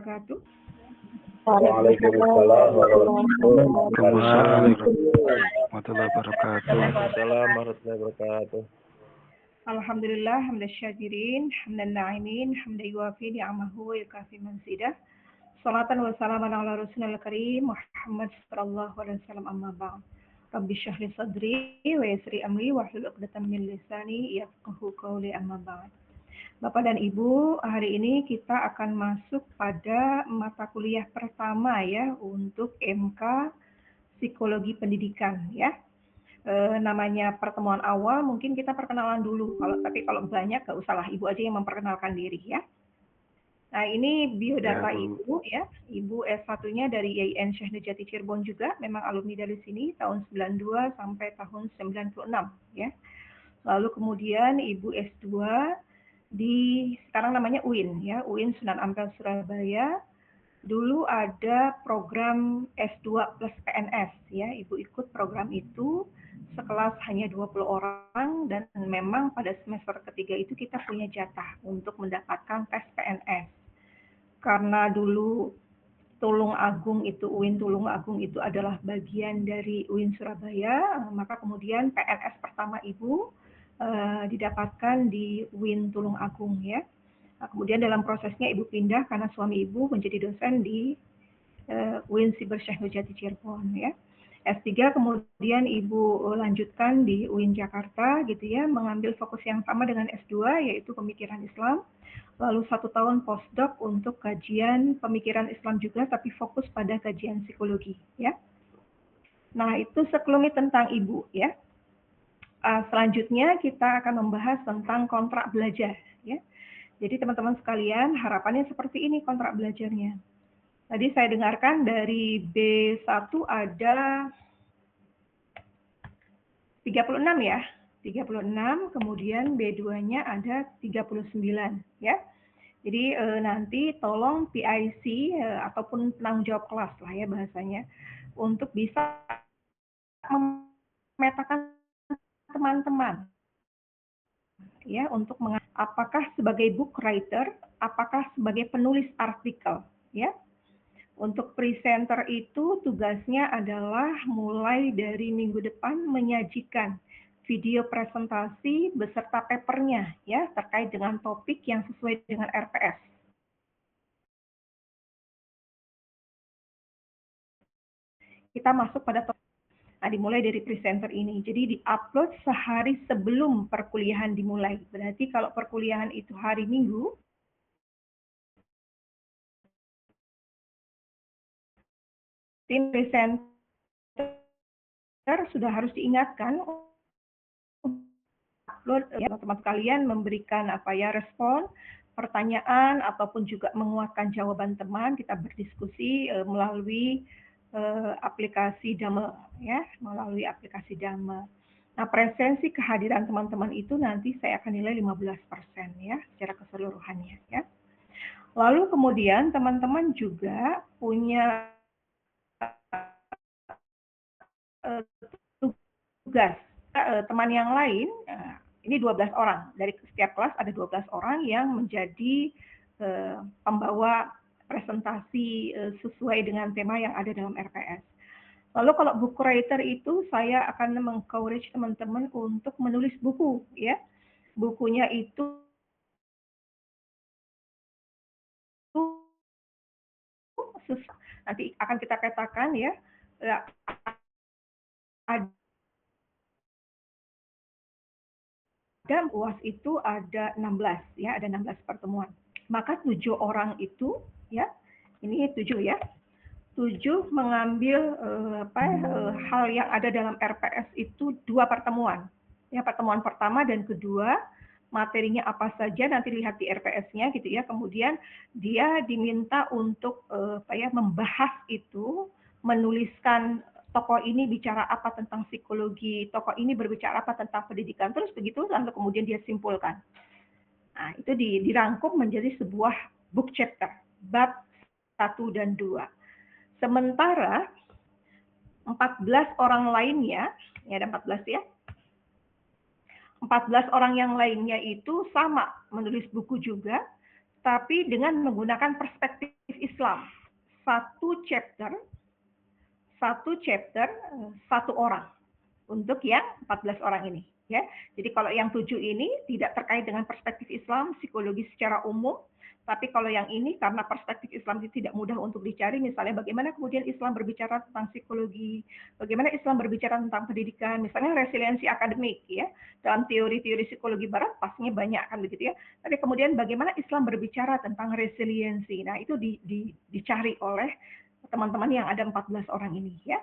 wabarakatuh. Waalaikumsalam warahmatullahi wabarakatuh. Alhamdulillah, hamdan syakirin, hamdan na'imin, hamdan yuwafi ni'amahu wa yukafi manzidah. Salatan wa salaman ala rasulil karim Muhammad sallallahu alaihi wasallam, amma ba'd. Rabbi shrah li sadri wa yassir amri wahlul 'uqdatam min lisani yafqahu qawli, amma ba'd. Bapak dan Ibu, hari ini kita akan masuk pada mata kuliah pertama ya untuk MK Psikologi Pendidikan ya. Namanya pertemuan awal, mungkin kita perkenalan dulu. Tapi kalau banyak gak usahlah, Ibu aja yang memperkenalkan diri ya. Nah, ini biodata Ibu ya. Ibu S1-nya dari IAIN Syekh Nurjati Cirebon juga, memang alumni dari sini tahun 92 sampai tahun 96 ya. Lalu kemudian Ibu S2 di sekarang namanya UIN ya, UIN Sunan Ampel Surabaya. Dulu ada program S2 plus PNS ya, Ibu ikut program itu, sekelas hanya 20 orang, dan memang pada semester ketiga itu kita punya jatah untuk mendapatkan tes PNS. Karena dulu Tulung Agung itu, UIN Tulung Agung itu adalah bagian dari UIN Surabaya, maka kemudian PNS pertama Ibu didapatkan di UIN Tulung Agung ya. Nah, kemudian dalam prosesnya Ibu pindah karena suami Ibu menjadi dosen di UIN Siber Syekh Nurjati Cirebon ya. S3 kemudian Ibu lanjutkan di UIN Jakarta gitu ya, mengambil fokus yang sama dengan S2 yaitu pemikiran Islam. Lalu 1 tahun postdoc untuk kajian pemikiran Islam juga, tapi fokus pada kajian psikologi ya. Nah, itu sekelumit tentang Ibu ya. Selanjutnya kita akan membahas tentang kontrak belajar ya. Jadi teman-teman sekalian, harapannya seperti ini kontrak belajarnya. Tadi saya dengarkan dari B1 ada 36 ya. 36, kemudian B2-nya ada 39 ya. Jadi nanti tolong PIC ataupun penanggung jawab kelas lah ya bahasanya, untuk bisa memetakan teman-teman ya, untuk apakah sebagai book writer, apakah sebagai penulis artikel ya. Untuk presenter itu tugasnya adalah mulai dari minggu depan menyajikan video presentasi beserta papernya ya, terkait dengan topik yang sesuai dengan RPS. Kita masuk pada topik. Nah, dimulai dari presenter ini. Jadi di-upload sehari sebelum perkuliahan dimulai. Berarti kalau perkuliahan itu hari Minggu, tim presenter sudah harus diingatkan upload ya, teman-teman sekalian memberikan respon, pertanyaan ataupun juga menguatkan jawaban teman. Kita berdiskusi melalui aplikasi Dame ya, melalui aplikasi Dame. Nah, presensi kehadiran teman-teman itu nanti saya akan nilai 15% ya, secara keseluruhannya ya. Lalu kemudian teman-teman juga punya tugas teman yang lain, ini 12 orang, dari setiap kelas ada 12 orang yang menjadi pembawa presentasi sesuai dengan tema yang ada dalam RPS. Lalu kalau book writer itu saya akan mengencourage teman-teman untuk menulis buku ya. Bukunya itu nanti akan kita petakan ya. Ada UAS itu ada 16 ya, ada 16 pertemuan. Maka 7 orang itu ya, ini 7 ya. 7 mengambil hal yang ada dalam RPS itu 2 pertemuan. Ya, pertemuan pertama dan kedua, materinya apa saja nanti lihat di RPS-nya gitu ya. Kemudian dia diminta untuk membahas itu, menuliskan tokoh ini bicara apa tentang psikologi, tokoh ini berbicara apa tentang pendidikan, terus begitu lalu kemudian dia simpulkan. Nah, itu dirangkum menjadi sebuah book chapter, bab 1 dan 2. Sementara 14 orang lainnya, ya ada 14 ya, 14 orang yang lainnya itu sama, menulis buku juga, tapi dengan menggunakan perspektif Islam. Satu chapter, satu orang untuk yang 14 orang ini. Ya, jadi kalau yang 7 ini tidak terkait dengan perspektif Islam, psikologi secara umum, tapi kalau yang ini karena perspektif Islam itu tidak mudah untuk dicari, misalnya bagaimana kemudian Islam berbicara tentang psikologi, bagaimana Islam berbicara tentang pendidikan, misalnya resiliensi akademik, ya, dalam teori-teori psikologi Barat pastinya banyak kan begitu ya. Tapi kemudian bagaimana Islam berbicara tentang resiliensi, nah itu dicari oleh teman-teman yang ada 14 orang ini, ya.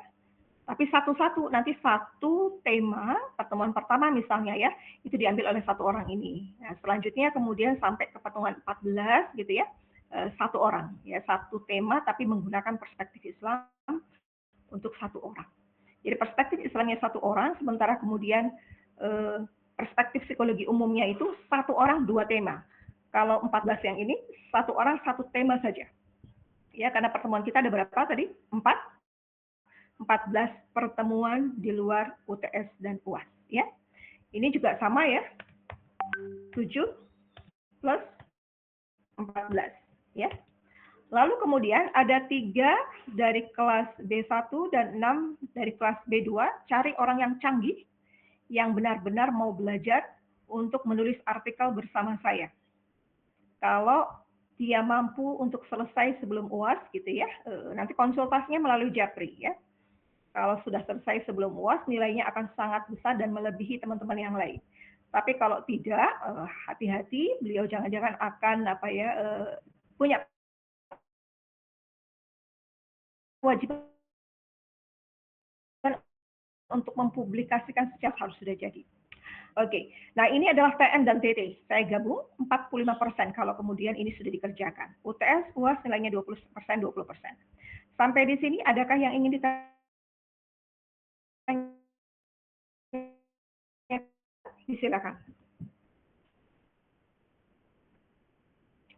Tapi satu-satu, nanti satu tema, pertemuan pertama misalnya ya, itu diambil oleh satu orang ini. Nah, selanjutnya kemudian sampai ke pertemuan 14 gitu ya, satu orang. Ya, satu tema tapi menggunakan perspektif Islam untuk satu orang. Jadi perspektif Islamnya satu orang, sementara kemudian perspektif psikologi umumnya itu satu orang dua tema. Kalau 14 yang ini, satu orang satu tema saja. Ya, karena pertemuan kita ada berapa tadi? 14 pertemuan di luar UTS dan UAS, ya. Ini juga sama ya. 7 plus 14, ya. Lalu kemudian ada 3 dari kelas B1 dan 6 dari kelas B2, cari orang yang canggih yang benar-benar mau belajar untuk menulis artikel bersama saya. Kalau dia mampu untuk selesai sebelum UAS gitu ya, nanti konsultasinya melalui Japri ya. Kalau sudah selesai sebelum UAS, nilainya akan sangat besar dan melebihi teman-teman yang lain. Tapi kalau tidak, hati-hati, beliau jangan-jangan akan punya kewajiban untuk mempublikasikan secara harus sudah jadi. Oke, nah ini adalah TN dan TT. Saya gabung 45% kalau kemudian ini sudah dikerjakan. UTS, UAS nilainya 20%, 20%. Sampai di sini, adakah yang ingin ditanya? Silakan.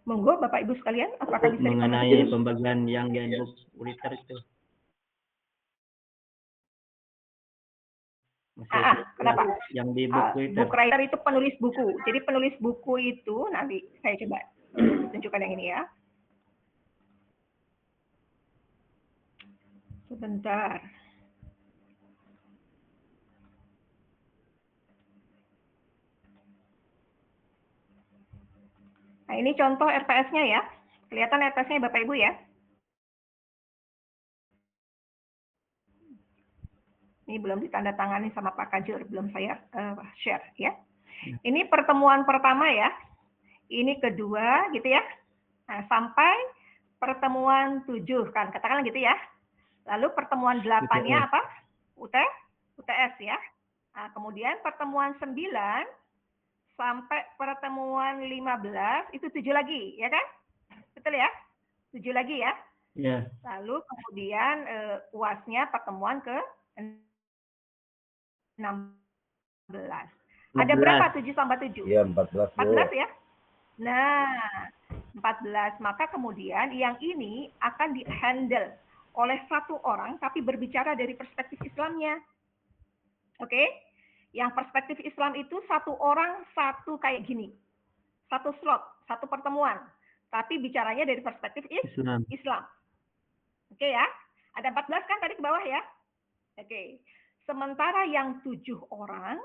Monggo Bapak Ibu sekalian, apakah bisa mengenai pembagian yang di book writer itu? Kenapa? Yang di book writer. Book writer itu penulis buku. Jadi penulis buku itu nanti saya coba tunjukkan yang ini ya. Sebentar. Nah, ini contoh RPS-nya ya. Kelihatan RPS-nya Bapak Ibu ya. Ini belum ditandatangani sama Pak Kajur, belum saya share ya. Ini pertemuan pertama ya. Ini kedua gitu ya. Nah, sampai pertemuan 7 kan, katakanlah gitu ya. Lalu pertemuan 8-nya apa? UTS ya. Nah, kemudian pertemuan 9 sampai pertemuan 15 itu 7 lagi, ya kan? Betul ya? 7 lagi ya. Ya. Lalu kemudian UAS-nya pertemuan ke 16. Ada berapa 7 tambah 7? Iya, 14. 14 ya? Nah, 14. Maka kemudian yang ini akan di-handle oleh satu orang tapi berbicara dari perspektif Islamnya. Oke? Yang perspektif Islam itu satu orang satu kayak gini. Satu slot, satu pertemuan. Tapi bicaranya dari perspektif Islam. Oke ya? Ada 14 kan tadi ke bawah ya? Oke. Sementara yang 7 orang,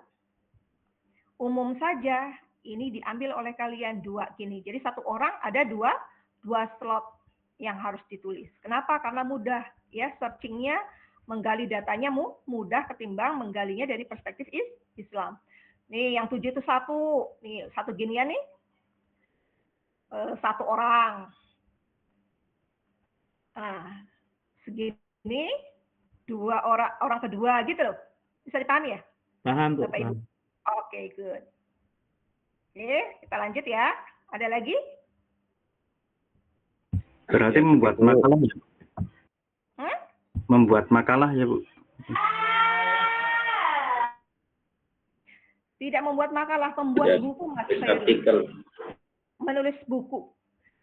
umum saja ini diambil oleh kalian 2 gini. Jadi satu orang ada 2 slot yang harus ditulis. Kenapa? Karena mudah ya, searchingnya, menggali datanya mudah ketimbang menggalinya dari perspektif Islam. Nih yang 7 itu satu ginian nih, satu orang. Nah, segini 2 orang kedua gitu loh. Bisa dipahami ya? Paham, Bu. Bapak Ibu. Oke, good. Oke, kita lanjut ya. Ada lagi? Berarti membuat makalah ya? Membuat makalah ya, Bu? Tidak membuat makalah, membuat buku Mas Khairul. Menulis buku.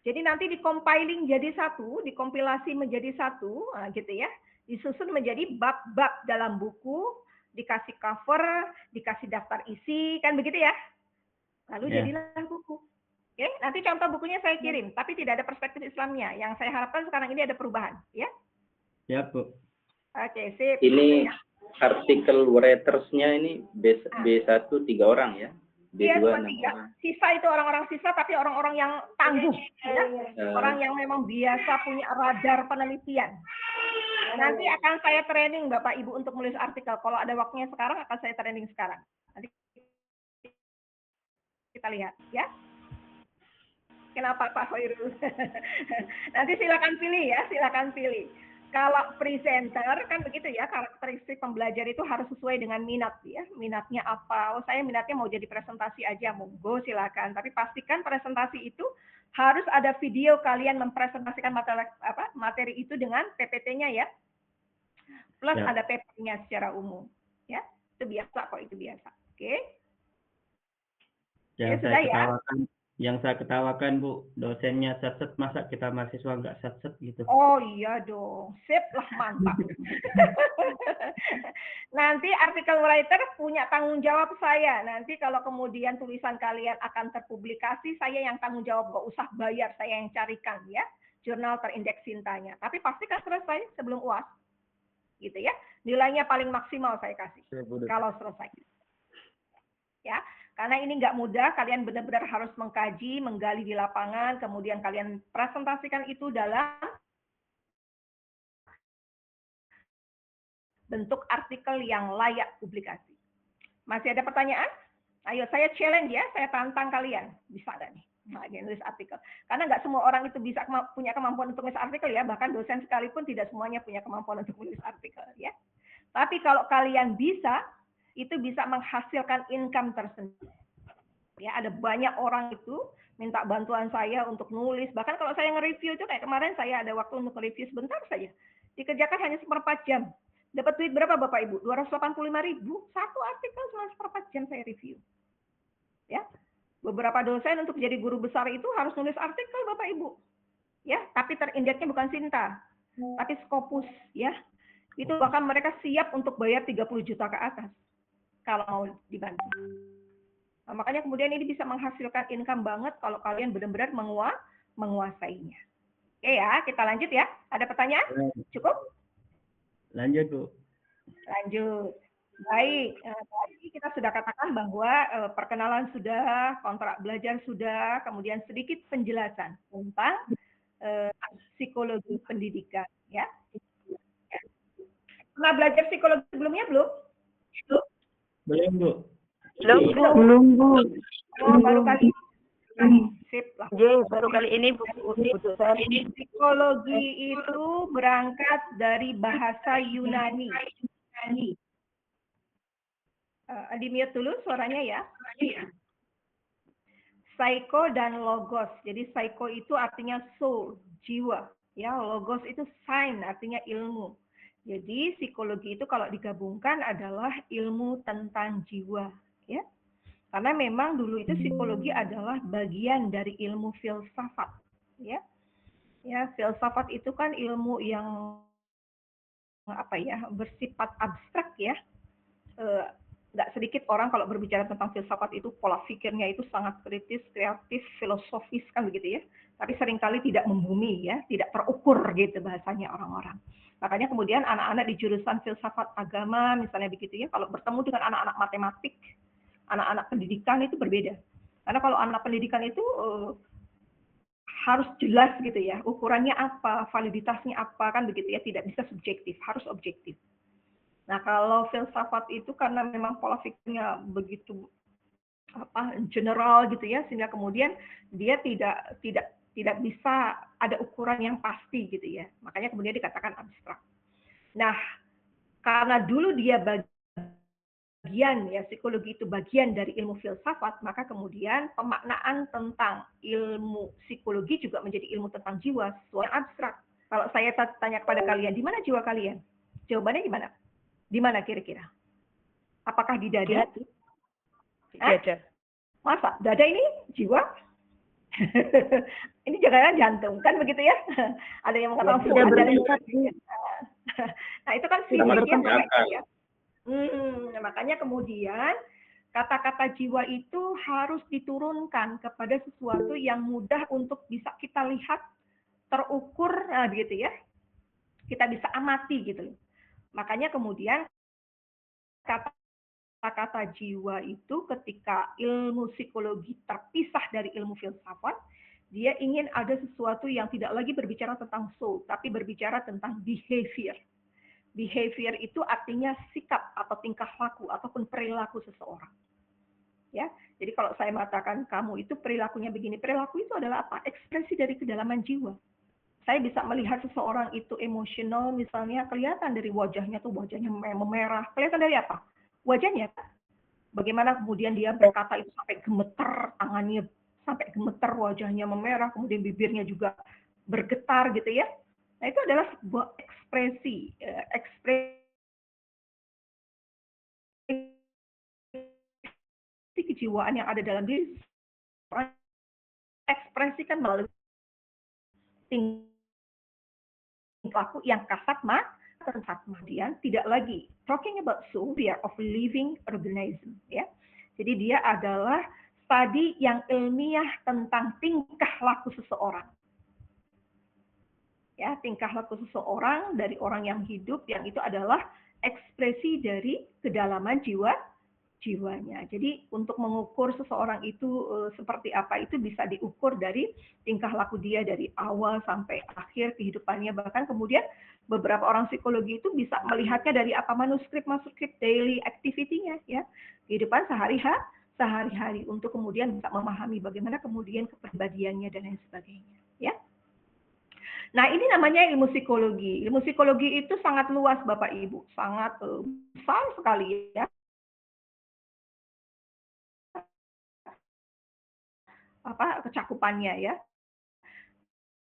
Jadi nanti dicompiling jadi satu, dikompilasi menjadi satu, gitu ya. Disusun menjadi bab-bab dalam buku, dikasih cover, dikasih daftar isi, kan begitu ya. Lalu jadilah buku. Oke, nanti contoh bukunya saya kirim, tapi tidak ada perspektif Islamnya. Yang saya harapkan sekarang ini ada perubahan, ya. Ya, Bu. Oke, sip. Ini artikel writersnya ini B1 3 orang ya. Iya, B2 cuma 6 3. orang. Sisa itu orang-orang sisa, tapi orang-orang yang tangguh, ya. Orang yang memang biasa punya radar penelitian. Nanti akan saya training Bapak Ibu untuk menulis artikel. Kalau ada waktunya sekarang akan saya training sekarang. Nanti kita lihat, ya. Kenapa Pak Hoirul? Nanti silakan pilih ya, silakan pilih. Kalau presenter kan begitu ya, karakteristik pembelajar itu harus sesuai dengan minat ya. Minatnya apa? Oh, saya minatnya mau jadi presentasi aja, monggo silakan. Tapi pastikan presentasi itu harus ada video kalian mempresentasikan materi itu dengan PPT-nya ya. Plus Ya. ada papernya secara umum. Ya, itu biasa kok, itu biasa. Oke. Yang Ya, saya sudah ya. ketawakan, yang saya ketawakan Bu, dosennya satset, masa kita mahasiswa nggak satset gitu? Oh iya dong, sip lah, mantap. Nanti artikel writer punya tanggung jawab saya. Nanti kalau kemudian tulisan kalian akan terpublikasi, saya yang tanggung jawab, gak usah bayar, saya yang carikan ya. Jurnal terindeks cintanya. Tapi pastikan selesai sebelum UAS. Gitu ya. Nilainya paling maksimal saya kasih. Kalau selesai. Ya. Karena ini nggak mudah, kalian benar-benar harus mengkaji, menggali di lapangan, kemudian kalian presentasikan itu dalam bentuk artikel yang layak publikasi. Masih ada pertanyaan? Ayo, saya challenge ya, saya tantang kalian. Bisa nggak nih? Nah, nulis artikel. Karena nggak semua orang itu bisa punya kemampuan untuk nulis artikel ya, bahkan dosen sekalipun tidak semuanya punya kemampuan untuk menulis artikel ya. Tapi kalau kalian bisa, itu bisa menghasilkan income tersendiri. Ya, ada banyak orang itu minta bantuan saya untuk nulis. Bahkan kalau saya nge-review itu kayak kemarin saya ada waktu untuk nge-review sebentar saja. Dikerjakan hanya 1/4 jam. Dapat duit berapa Bapak Ibu? 285.000. Satu artikel cuma 1/4 jam saya review. Ya. Beberapa dosen untuk jadi guru besar itu harus nulis artikel Bapak Ibu. Ya, tapi terindeksnya bukan Sinta, tapi Scopus ya. Itu bahkan mereka siap untuk bayar 30 juta ke atas kalau mau dibantu. Nah, makanya kemudian ini bisa menghasilkan income banget kalau kalian benar-benar menguasainya. Oke ya, kita lanjut ya. Ada pertanyaan? Cukup? Lanjut Bu. Lanjut. Baik, tadi kita sudah katakan bahwa perkenalan sudah, kontrak belajar sudah, kemudian sedikit penjelasan tentang psikologi pendidikan. Ya. Pernah belajar psikologi sebelumnya belum? Belum Bu. Belum, Bu. Oh, baru kali ini. Sip lah. Baru kali ini Bu. Psikologi itu berangkat dari bahasa Yunani. Di mute dulu suaranya ya. Psycho dan logos. Jadi psycho itu artinya soul, jiwa. Ya, logos itu sign, artinya ilmu. Jadi psikologi itu kalau digabungkan adalah ilmu tentang jiwa. Ya. Karena memang dulu itu psikologi adalah bagian dari ilmu filsafat. Ya, ya filsafat itu kan ilmu yang bersifat abstrak ya. Nggak sedikit orang kalau berbicara tentang filsafat itu pola pikirnya itu sangat kritis, kreatif, filosofis kan begitu ya. Tapi seringkali tidak membumi ya, tidak terukur gitu bahasanya orang-orang. Makanya kemudian anak-anak di jurusan filsafat agama misalnya begitu ya, kalau bertemu dengan anak-anak matematik, anak-anak pendidikan itu berbeda. Karena kalau anak pendidikan itu harus jelas gitu ya, ukurannya apa, validitasnya apa kan begitu ya, tidak bisa subjektif, harus objektif. Nah, kalau filsafat itu karena memang pola pikirnya begitu general gitu ya, sehingga kemudian dia tidak bisa ada ukuran yang pasti gitu ya. Makanya kemudian dikatakan abstrak. Nah, karena dulu dia bagian ya, psikologi itu bagian dari ilmu filsafat, maka kemudian pemaknaan tentang ilmu psikologi juga menjadi ilmu tentang jiwa, sesuatu abstrak. Kalau saya tanya kepada kalian, di mana jiwa kalian? Jawabannya gimana? Di mana kira-kira? Apakah di dada? Di dada. Masa? Dada ini jiwa? Ini jangan jantung, kan begitu ya? Ada yang mengatakan Tidak ada bersifat. Nah, itu kan fisik ya. Makanya kemudian Kata-kata jiwa itu harus diturunkan kepada sesuatu yang mudah untuk bisa kita lihat, terukur, gitu ya. Kita bisa amati gitu loh. Makanya kemudian kata-kata jiwa itu ketika ilmu psikologi terpisah dari ilmu filsafat, dia ingin ada sesuatu yang tidak lagi berbicara tentang soul, tapi berbicara tentang behavior. Behavior itu artinya sikap atau tingkah laku ataupun perilaku seseorang. Ya, jadi kalau saya mengatakan kamu itu perilakunya begini, perilaku itu adalah apa? Ekspresi dari kedalaman jiwa. Saya bisa melihat seseorang itu emosional, misalnya kelihatan dari wajahnya tuh wajahnya memerah. Kelihatan dari apa? Wajahnya. Bagaimana kemudian dia berkata itu sampai gemeter, tangannya sampai gemeter, wajahnya memerah, kemudian bibirnya juga bergetar gitu ya. Nah itu adalah sebuah ekspresi, ekspresi kejiwaan yang ada dalam diri. Ekspresikan melalui tingkahku yang kasat mata. Kemudian tidak lagi talking about soul, we are of living organism, ya. Jadi dia adalah studi yang ilmiah tentang tingkah laku seseorang. Ya, tingkah laku seseorang dari orang yang hidup yang itu adalah ekspresi dari kedalaman jiwanya. Jadi untuk mengukur seseorang itu seperti apa itu bisa diukur dari tingkah laku dia dari awal sampai akhir kehidupannya. Bahkan kemudian beberapa orang psikologi itu bisa melihatnya dari apa manuskrip daily activity-nya ya. Kehidupan sehari-hari untuk kemudian bisa memahami bagaimana kemudian kepribadiannya dan lain sebagainya, ya. Nah, ini namanya ilmu psikologi. Ilmu psikologi itu sangat luas Bapak Ibu, sangat besar sekali ya. Kecakupannya ya.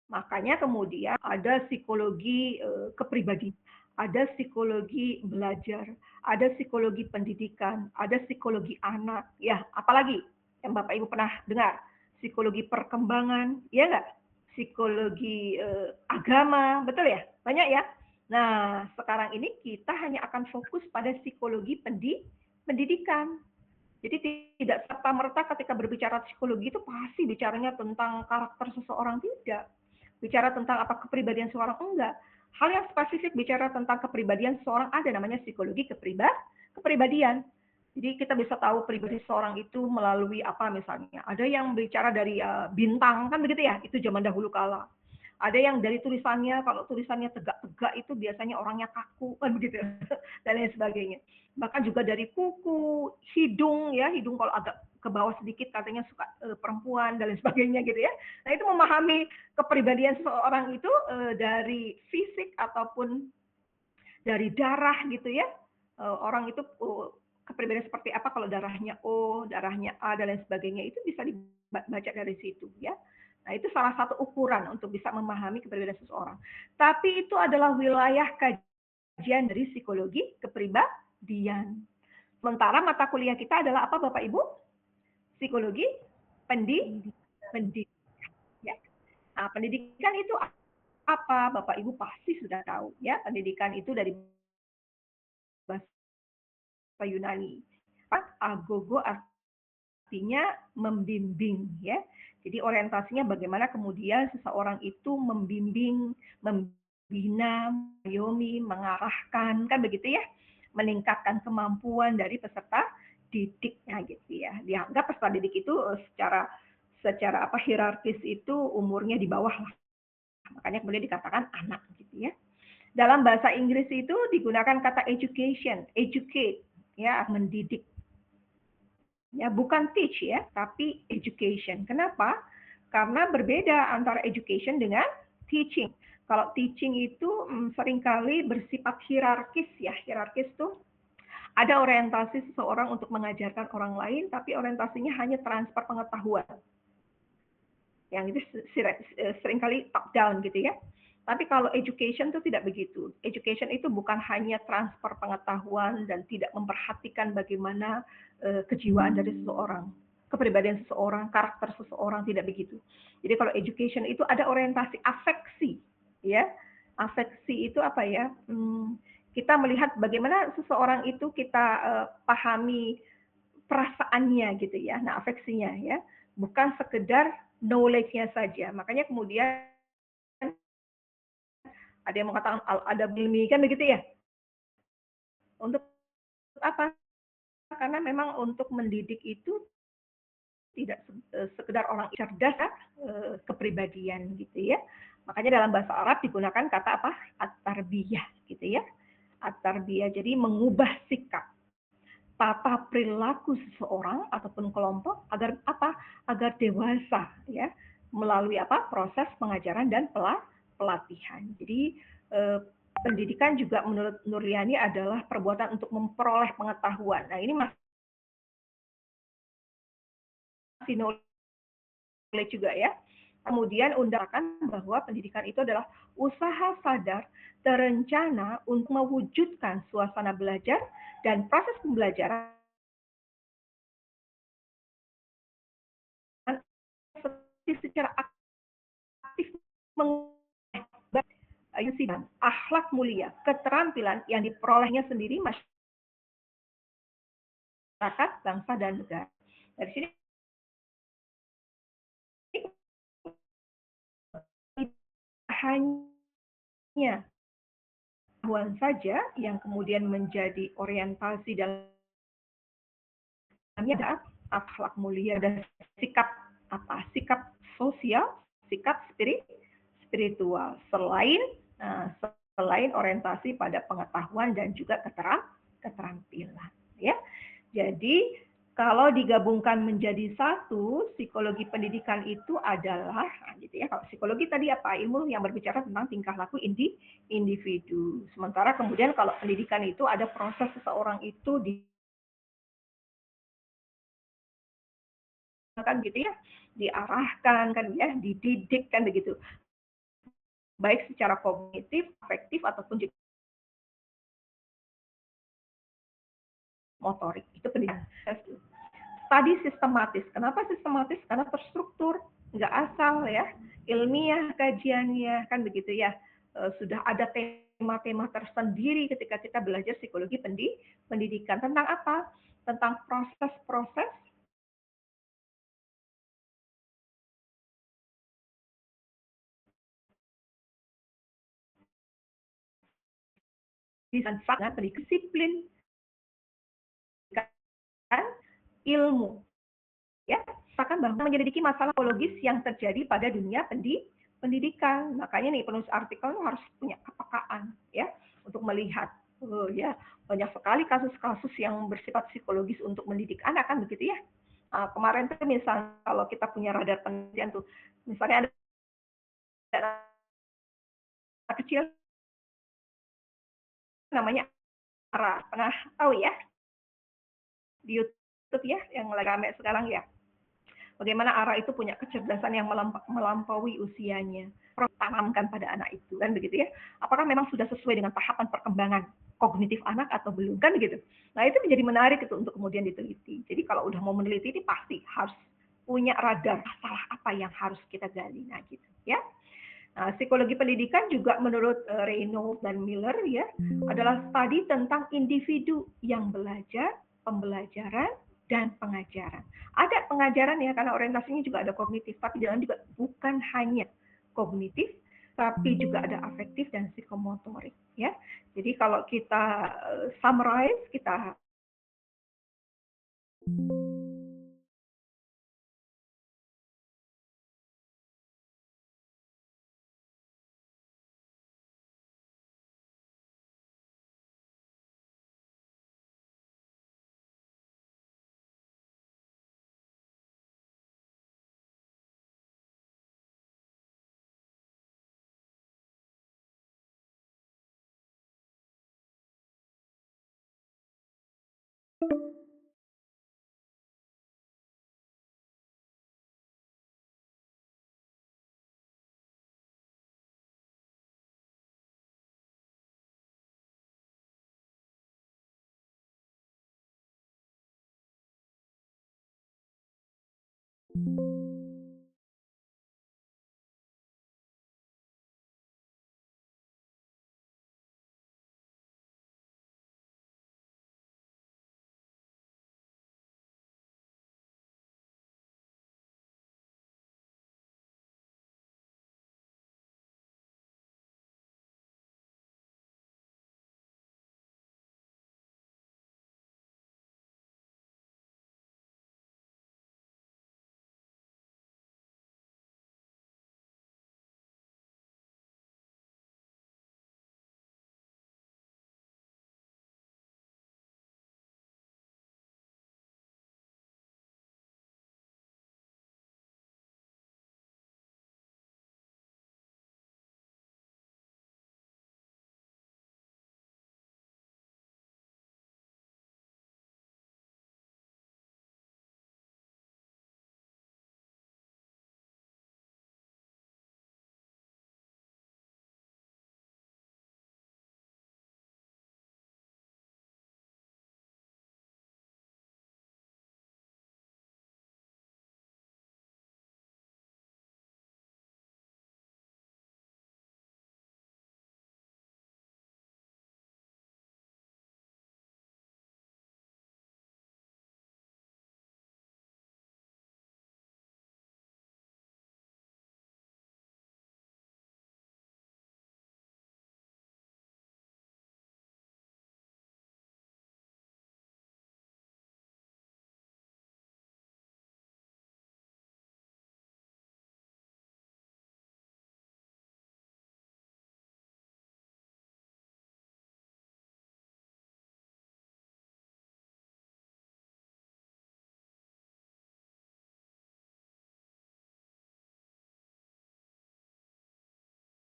Makanya kemudian ada psikologi kepribadian, ada psikologi belajar, ada psikologi pendidikan, ada psikologi anak, ya apalagi yang Bapak Ibu pernah dengar, psikologi perkembangan, ya nggak? Psikologi agama, betul ya? Banyak ya? Nah, sekarang ini kita hanya akan fokus pada psikologi pendidikan. Jadi tidak serta-merta ketika berbicara psikologi itu pasti bicaranya tentang karakter seseorang, tidak. Bicara tentang apa kepribadian seseorang, enggak. Hal yang spesifik bicara tentang kepribadian seseorang ada namanya psikologi kepribadian. Jadi kita bisa tahu pribadi seseorang itu melalui apa misalnya. Ada yang bicara dari bintang, kan begitu ya, itu zaman dahulu kala. Ada yang dari tulisannya, kalau tulisannya tegak-tegak itu biasanya orangnya kaku, kan begitu, dan lain sebagainya. Bahkan juga dari kuku, hidung ya, hidung kalau agak ke bawah sedikit katanya suka perempuan dan lain sebagainya gitu ya. Nah itu memahami kepribadian seseorang itu dari fisik ataupun dari darah gitu ya. Orang itu kepribadian seperti apa kalau darahnya O, darahnya A dan lain sebagainya itu bisa dibaca dari situ ya. Nah, itu salah satu ukuran untuk bisa memahami kepribadian seseorang. Tapi itu adalah wilayah kajian dari psikologi kepribadian. Sementara mata kuliah kita adalah apa Bapak Ibu? Psikologi pendidikan. Ya. Nah, pendidikan itu apa? Bapak Ibu pasti sudah tahu ya. Pendidikan itu dari bahasa Yunani. Agogo artinya membimbing ya. Jadi orientasinya bagaimana kemudian seseorang itu membimbing, membina, mengayomi, mengarahkan, kan begitu ya, meningkatkan kemampuan dari peserta didiknya gitu ya. Dianggap peserta didik itu secara hierarkis itu umurnya di bawah lah. Makanya kemudian dikatakan anak gitu ya. Dalam bahasa Inggris itu digunakan kata education, educate ya, mendidik. Ya, bukan teach ya, tapi education. Kenapa? Karena berbeda antara education dengan teaching. Kalau teaching itu seringkali bersifat hierarkis ya. Hierarkis tuh ada orientasi seseorang untuk mengajarkan orang lain, tapi orientasinya hanya transfer pengetahuan. Yang itu seringkali top down gitu ya. Tapi kalau education itu tidak begitu. Education itu bukan hanya transfer pengetahuan dan tidak memperhatikan bagaimana kejiwaan dari seseorang, kepribadian seseorang, karakter seseorang, tidak begitu. Jadi kalau education itu ada orientasi afeksi, ya. Afeksi itu apa ya? Kita melihat bagaimana seseorang itu kita pahami perasaannya gitu ya, nah afeksinya ya, bukan sekedar knowledge-nya saja. Makanya kemudian ada yang mengatakan al-adab ilmi kan begitu ya. Untuk apa? Karena memang untuk mendidik itu tidak sekedar orang cerdas kepribadian gitu ya. Makanya dalam bahasa Arab digunakan kata apa? At-tarbiyah gitu ya. At-tarbiyah jadi mengubah sikap, tata perilaku seseorang ataupun kelompok agar apa? Agar dewasa ya melalui apa? Proses pengajaran dan pelatihan. Jadi pendidikan juga menurut Nurliani adalah perbuatan untuk memperoleh pengetahuan. Nah, ini masih knowledge juga ya. Kemudian undangkan bahwa pendidikan itu adalah usaha sadar terencana untuk mewujudkan suasana belajar dan proses pembelajaran secara aktif mengubah akhlak mulia, keterampilan yang diperolehnya sendiri masyarakat, bangsa, dan negara. Dari sini hanya pengetahuan saja yang kemudian menjadi orientasi dalamnya adalah akhlak mulia dan sikap apa? Sikap sosial, sikap spiritual. Selain orientasi pada pengetahuan dan juga keterampilan, ya. Jadi kalau digabungkan menjadi satu, psikologi pendidikan itu adalah, gitu ya. Kalau psikologi tadi apa? Ilmu yang berbicara tentang tingkah laku individu. Sementara kemudian kalau pendidikan itu ada proses seseorang itu kan gitu ya, diarahkan kan ya, dididik kan begitu. Baik secara kognitif, afektif ataupun juga motorik. Itu pendidikan. Tadi sistematis. Kenapa sistematis? Karena terstruktur, nggak asal ya, ilmiah kajiannya kan begitu ya. Sudah ada tema-tema tersendiri ketika kita belajar psikologi pendidikan tentang apa? Tentang proses-proses dan sangat disiplin ilmu ya, akan bahwa menyelidiki masalah psikologis yang terjadi pada dunia pendidikan. Makanya nih penulis artikel harus punya kepekaan ya untuk melihat ya banyak sekali kasus-kasus yang bersifat psikologis untuk mendidik anak kan begitu ya. Kemarin tuh misalnya kalau kita punya radar penelitian tuh misalnya ada anak kecil namanya Ara, pernah tahu ya di YouTube ya yang lagi rame sekarang ya. Bagaimana Ara itu punya kecerdasan yang melampaui usianya. Tanamkan pada anak itu kan begitu ya. Apakah memang sudah sesuai dengan tahapan perkembangan kognitif anak atau belum kan begitu. Nah, itu menjadi menarik itu untuk kemudian diteliti. Jadi kalau udah mau meneliti ini pasti harus punya radar masalah apa yang harus kita gali. Nah, gitu ya. Nah, psikologi pendidikan juga menurut Reynolds dan Miller ya adalah studi tentang individu yang belajar, pembelajaran, dan pengajaran. Ada pengajaran ya karena orientasinya juga ada kognitif, tapi dalam juga bukan hanya kognitif, tapi juga ada afektif dan psikomotorik ya. Jadi kalau kita summarize, kita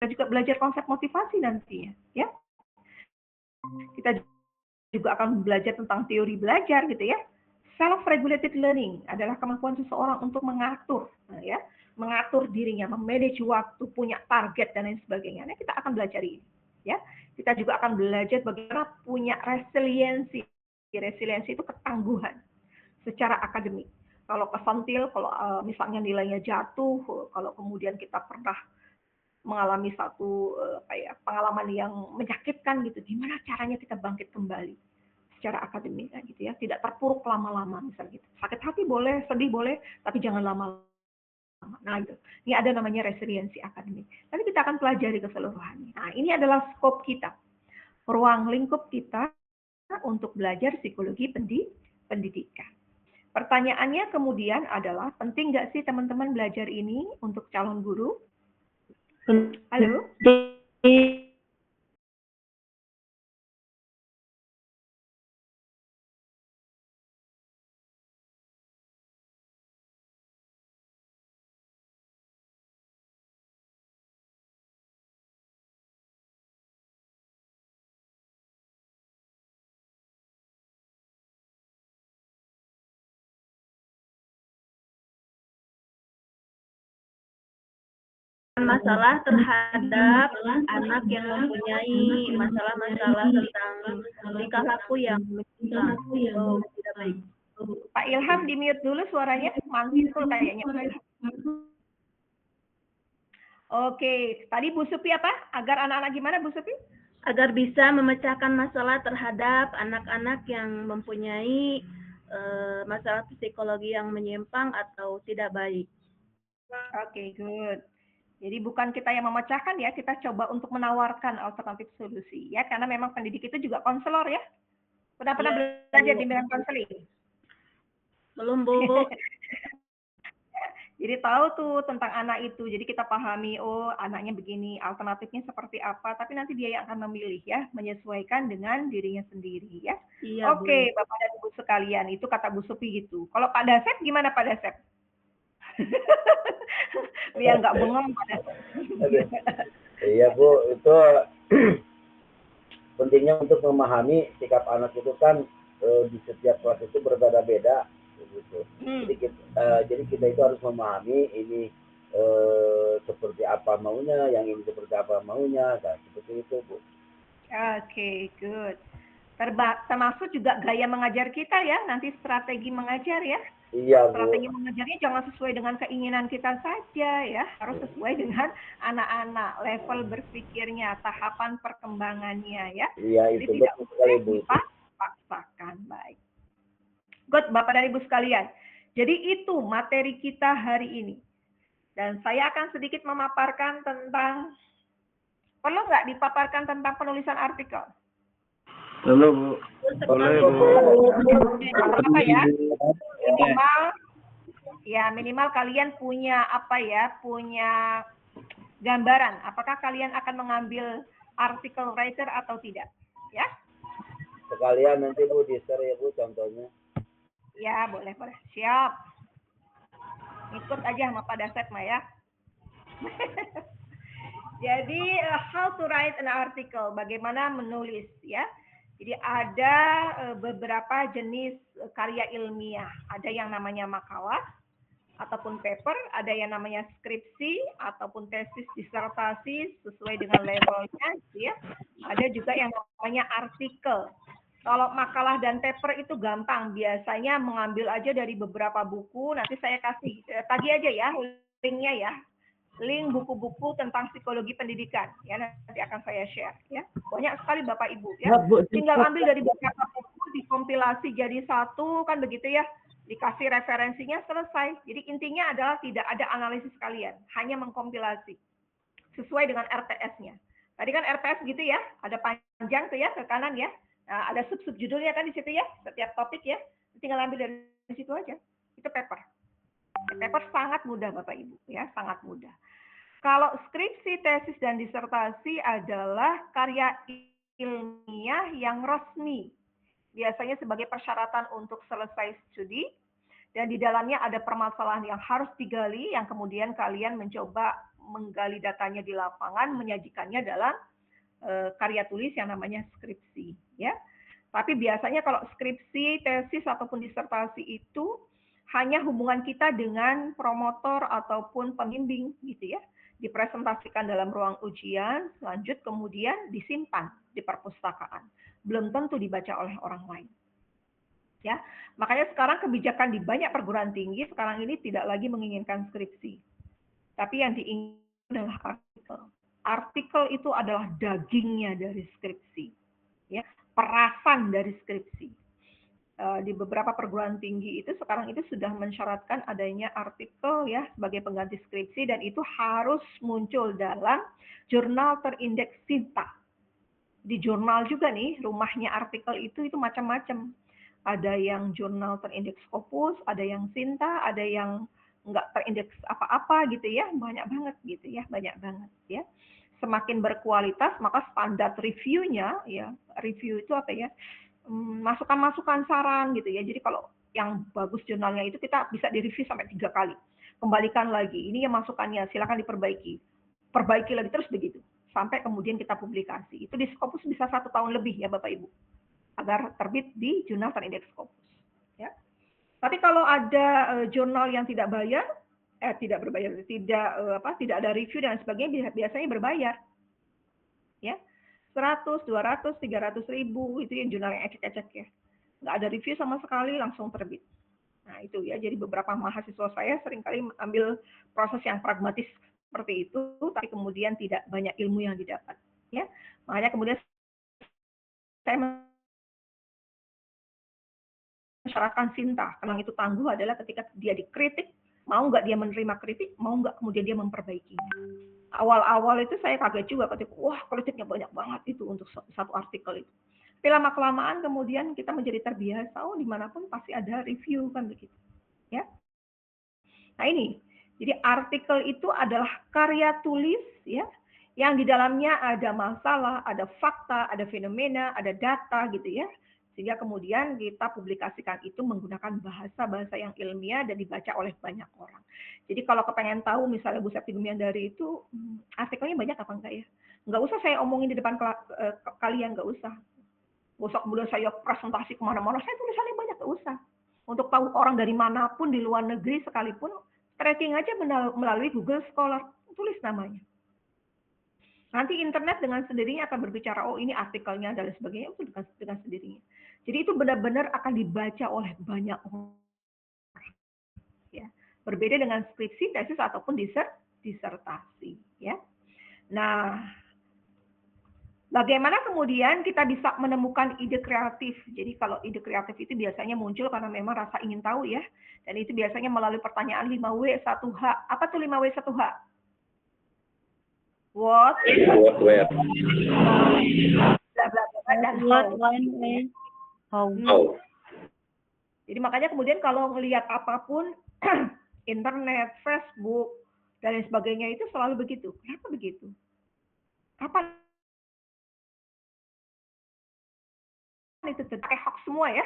juga belajar konsep motivasi nantinya, ya. Kita juga akan belajar tentang teori belajar gitu ya. Self-regulated learning adalah kemampuan seseorang untuk mengatur, ya, mengatur dirinya, memanage waktu, punya target dan lain sebagainya. Nah, kita akan belajar ini, ya. Kita juga akan belajar bagaimana punya resiliensi. Resiliensi itu ketangguhan secara akademik. Kalau kesentil, kalau misalnya nilainya jatuh, kalau kemudian kita pernah mengalami satu pengalaman yang menyakitkan gitu, gimana caranya kita bangkit kembali secara akademik gitu ya, tidak terpuruk lama-lama misalnya gitu. Sakit hati boleh, sedih boleh, tapi jangan lama-lama. Nah itu, ini ada namanya resiliensi akademik. Nanti kita akan pelajari keseluruhannya. Nah ini adalah skop kita, ruang lingkup kita untuk belajar psikologi pendidikan. Pertanyaannya kemudian adalah, penting nggak sih teman-teman belajar ini untuk calon guru? Halo? Masalah terhadap anak yang mempunyai masalah-masalah tentang tingkah laku yang tidak baik. Pak Ilham di mute dulu suaranya, mantul kayaknya. Oke, tadi Bu Supi apa? Agar anak-anak gimana Bu Supi? Agar bisa memecahkan masalah terhadap anak-anak yang mempunyai masalah psikologi yang menyimpang atau tidak baik. Oke, good. Jadi bukan kita yang memecahkan ya, kita coba untuk menawarkan alternatif solusi ya, karena memang pendidik itu juga konselor ya. Pernah belajar di bidang konseling? Belum, Bu. Jadi tahu tuh tentang anak itu, jadi kita pahami, oh anaknya begini, alternatifnya seperti apa, tapi nanti dia yang akan memilih ya, menyesuaikan dengan dirinya sendiri ya. Iya, Oke, Bu. Bapak dan Ibu sekalian, itu kata Bu Supi gitu. Kalau Pak Dasep gimana Pak Dasep? Biar nggak bengong Pak Dasep. Iya Bu, itu pentingnya untuk memahami sikap anak itu kan di setiap kelas itu berbeda-beda gitu. Jadi kita itu harus memahami ini seperti apa maunya, yang ini seperti apa maunya, kan seperti itu Bu. Oke, good. Termasuk juga gaya mengajar kita ya, nanti strategi mengajar ya. Iya Bu. Strategi mengajarnya jangan sesuai dengan keinginan kita saja ya, harus sesuai dengan anak-anak, level berpikirnya, tahapan perkembangannya ya. Iya, jadi itu tidak betul sekali Bu. dipaksakan. Baik. Good, Bapak dan Ibu sekalian. Jadi itu materi kita hari ini. Dan saya akan sedikit memaparkan tentang, perlu nggak dipaparkan tentang penulisan artikel? Perlu Bu. Boleh Bu. Apa ya? Minimal kalian punya apa ya? Punya gambaran. Apakah kalian akan mengambil artikel writer atau tidak? Ya? Sekalian nanti Bu di-share ya Bu contohnya. Ya, boleh. Siap. Ikut aja sama Pak Dasep mah ya. Jadi, how to write an article, bagaimana menulis ya. Jadi ada beberapa jenis karya ilmiah. Ada yang namanya makalah ataupun paper, ada yang namanya skripsi ataupun tesis disertasi sesuai dengan levelnya gitu ya. Ada juga yang namanya artikel. Kalau makalah dan paper itu gampang, biasanya mengambil aja dari beberapa buku. Nanti saya kasih tadi aja ya linknya ya. Link buku-buku tentang psikologi pendidikan ya, nanti akan saya share ya. Banyak sekali Bapak Ibu ya. Tinggal ambil dari beberapa buku, dikompilasi jadi satu kan begitu ya. Dikasih referensinya, selesai. Jadi intinya adalah tidak ada analisis kalian, hanya mengkompilasi sesuai dengan RTS-nya. Tadi kan RTS gitu ya, ada panjang tuh ya ke kanan ya. Nah, ada sub-sub judulnya kan di situ ya, setiap topik ya. Tinggal ambil dari situ aja. Itu paper. Paper sangat mudah Bapak Ibu ya, sangat mudah. Kalau skripsi, tesis dan disertasi adalah karya ilmiah yang resmi. Biasanya sebagai persyaratan untuk selesai studi dan di dalamnya ada permasalahan yang harus digali yang kemudian kalian mencoba menggali datanya di lapangan, menyajikannya dalam karya tulis yang namanya skripsi, ya. Tapi biasanya kalau skripsi, tesis ataupun disertasi itu hanya hubungan kita dengan promotor ataupun pembimbing, gitu ya. Dipresentasikan dalam ruang ujian, lanjut kemudian disimpan di perpustakaan. Belum tentu dibaca oleh orang lain. Ya, makanya sekarang kebijakan di banyak perguruan tinggi sekarang ini tidak lagi menginginkan skripsi, tapi yang diinginkan adalah artikel. Artikel itu adalah dagingnya dari skripsi, ya, perasan dari skripsi. Di beberapa perguruan tinggi itu sekarang itu sudah mensyaratkan adanya artikel ya sebagai pengganti skripsi, dan itu harus muncul dalam jurnal terindeks Sinta. Di jurnal juga nih, rumahnya artikel itu macam-macam. Ada yang jurnal terindeks Scopus, ada yang Sinta, ada yang nggak terindeks apa-apa gitu ya, banyak banget gitu ya, banyak banget ya. Semakin berkualitas maka standar reviewnya ya, review itu apa ya, masukan-masukan saran gitu ya. Jadi kalau yang bagus jurnalnya itu kita bisa direview sampai 3 kali, kembalikan lagi, ini yang masukannya silakan diperbaiki, perbaiki lagi, terus begitu sampai kemudian kita publikasi. Itu di Scopus bisa 1 tahun lebih ya Bapak Ibu, agar terbit di jurnal terindeks Scopus. Ya. Tapi kalau ada jurnal yang tidak bayar, tidak berbayar, tidak ada review dan sebagainya, biasanya berbayar. Ya, 100, 200, 300 ribu itu yang jurnal yang ecek-ecek ya. Nggak ada review sama sekali, langsung terbit. Nah itu ya, jadi beberapa mahasiswa saya seringkali ambil proses yang pragmatis seperti itu, tapi kemudian tidak banyak ilmu yang didapat. Ya, makanya kemudian saya mensyaratkan Sinta, karena itu tangguh adalah ketika dia dikritik, mau nggak dia menerima kritik, mau nggak kemudian dia memperbaikinya. Awal-awal itu saya kaget juga ketika, wah kritiknya banyak banget itu untuk satu artikel itu. Tapi lama-kelamaan kemudian kita menjadi terbiasa, oh dimanapun pasti ada review kan begitu. Ya. Nah ini, jadi artikel itu adalah karya tulis ya, yang di dalamnya ada masalah, ada fakta, ada fenomena, ada data gitu ya. Sehingga kemudian kita publikasikan itu menggunakan bahasa-bahasa yang ilmiah dan dibaca oleh banyak orang. Jadi kalau kepengen tahu misalnya Bu Septi Gumiandari itu artikelnya banyak apa enggak ya? Enggak usah saya omongin di depan kalian, enggak usah. Nggak usah kemudian saya presentasi kemana-mana, saya tulisannya banyak, enggak usah. Untuk tahu orang dari manapun di luar negeri sekalipun, tracking aja melalui Google Scholar, tulis namanya. Nanti internet dengan sendirinya akan berbicara, oh ini artikelnya dan sebagainya, itu dengan sendirinya. Jadi itu benar-benar akan dibaca oleh banyak orang. Ya. Berbeda dengan skripsi, tesis ataupun disertasi. Ya. Nah, bagaimana kemudian kita bisa menemukan ide kreatif? Jadi kalau ide kreatif itu biasanya muncul karena memang rasa ingin tahu ya. Dan itu biasanya melalui pertanyaan 5W1H. Apa tuh 5W1H? What, where, bla bla bla, dan how. Jadi makanya kemudian kalau melihat apapun, internet, Facebook, dan lain sebagainya itu selalu begitu. Kenapa begitu? Kapan itu pakai hoax semua ya?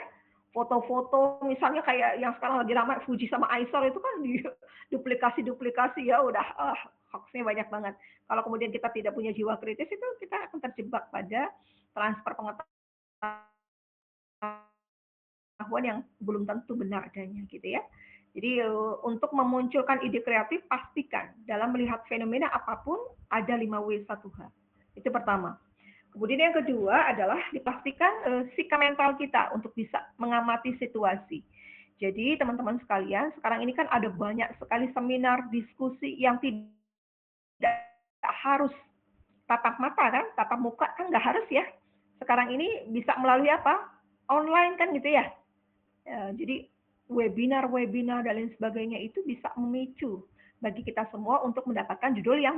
Foto-foto misalnya kayak yang sekarang lagi ramai Fuji sama Aisar itu kan duplikasi ya, udah hoaxnya banyak banget. Kalau kemudian kita tidak punya jiwa kritis itu kita akan terjebak pada transfer pengetahuan yang belum tentu benar adanya gitu ya. Jadi untuk memunculkan ide kreatif pastikan dalam melihat fenomena apapun ada 5W1H. Itu pertama. Kemudian yang kedua adalah dipastikan sikap mental kita untuk bisa mengamati situasi. Jadi teman-teman sekalian, sekarang ini kan ada banyak sekali seminar, diskusi yang tidak harus tatap mata kan, tatap muka kan nggak harus ya. Sekarang ini bisa melalui apa? Online kan gitu ya. Jadi webinar dan lain sebagainya itu bisa memicu bagi kita semua untuk mendapatkan judul yang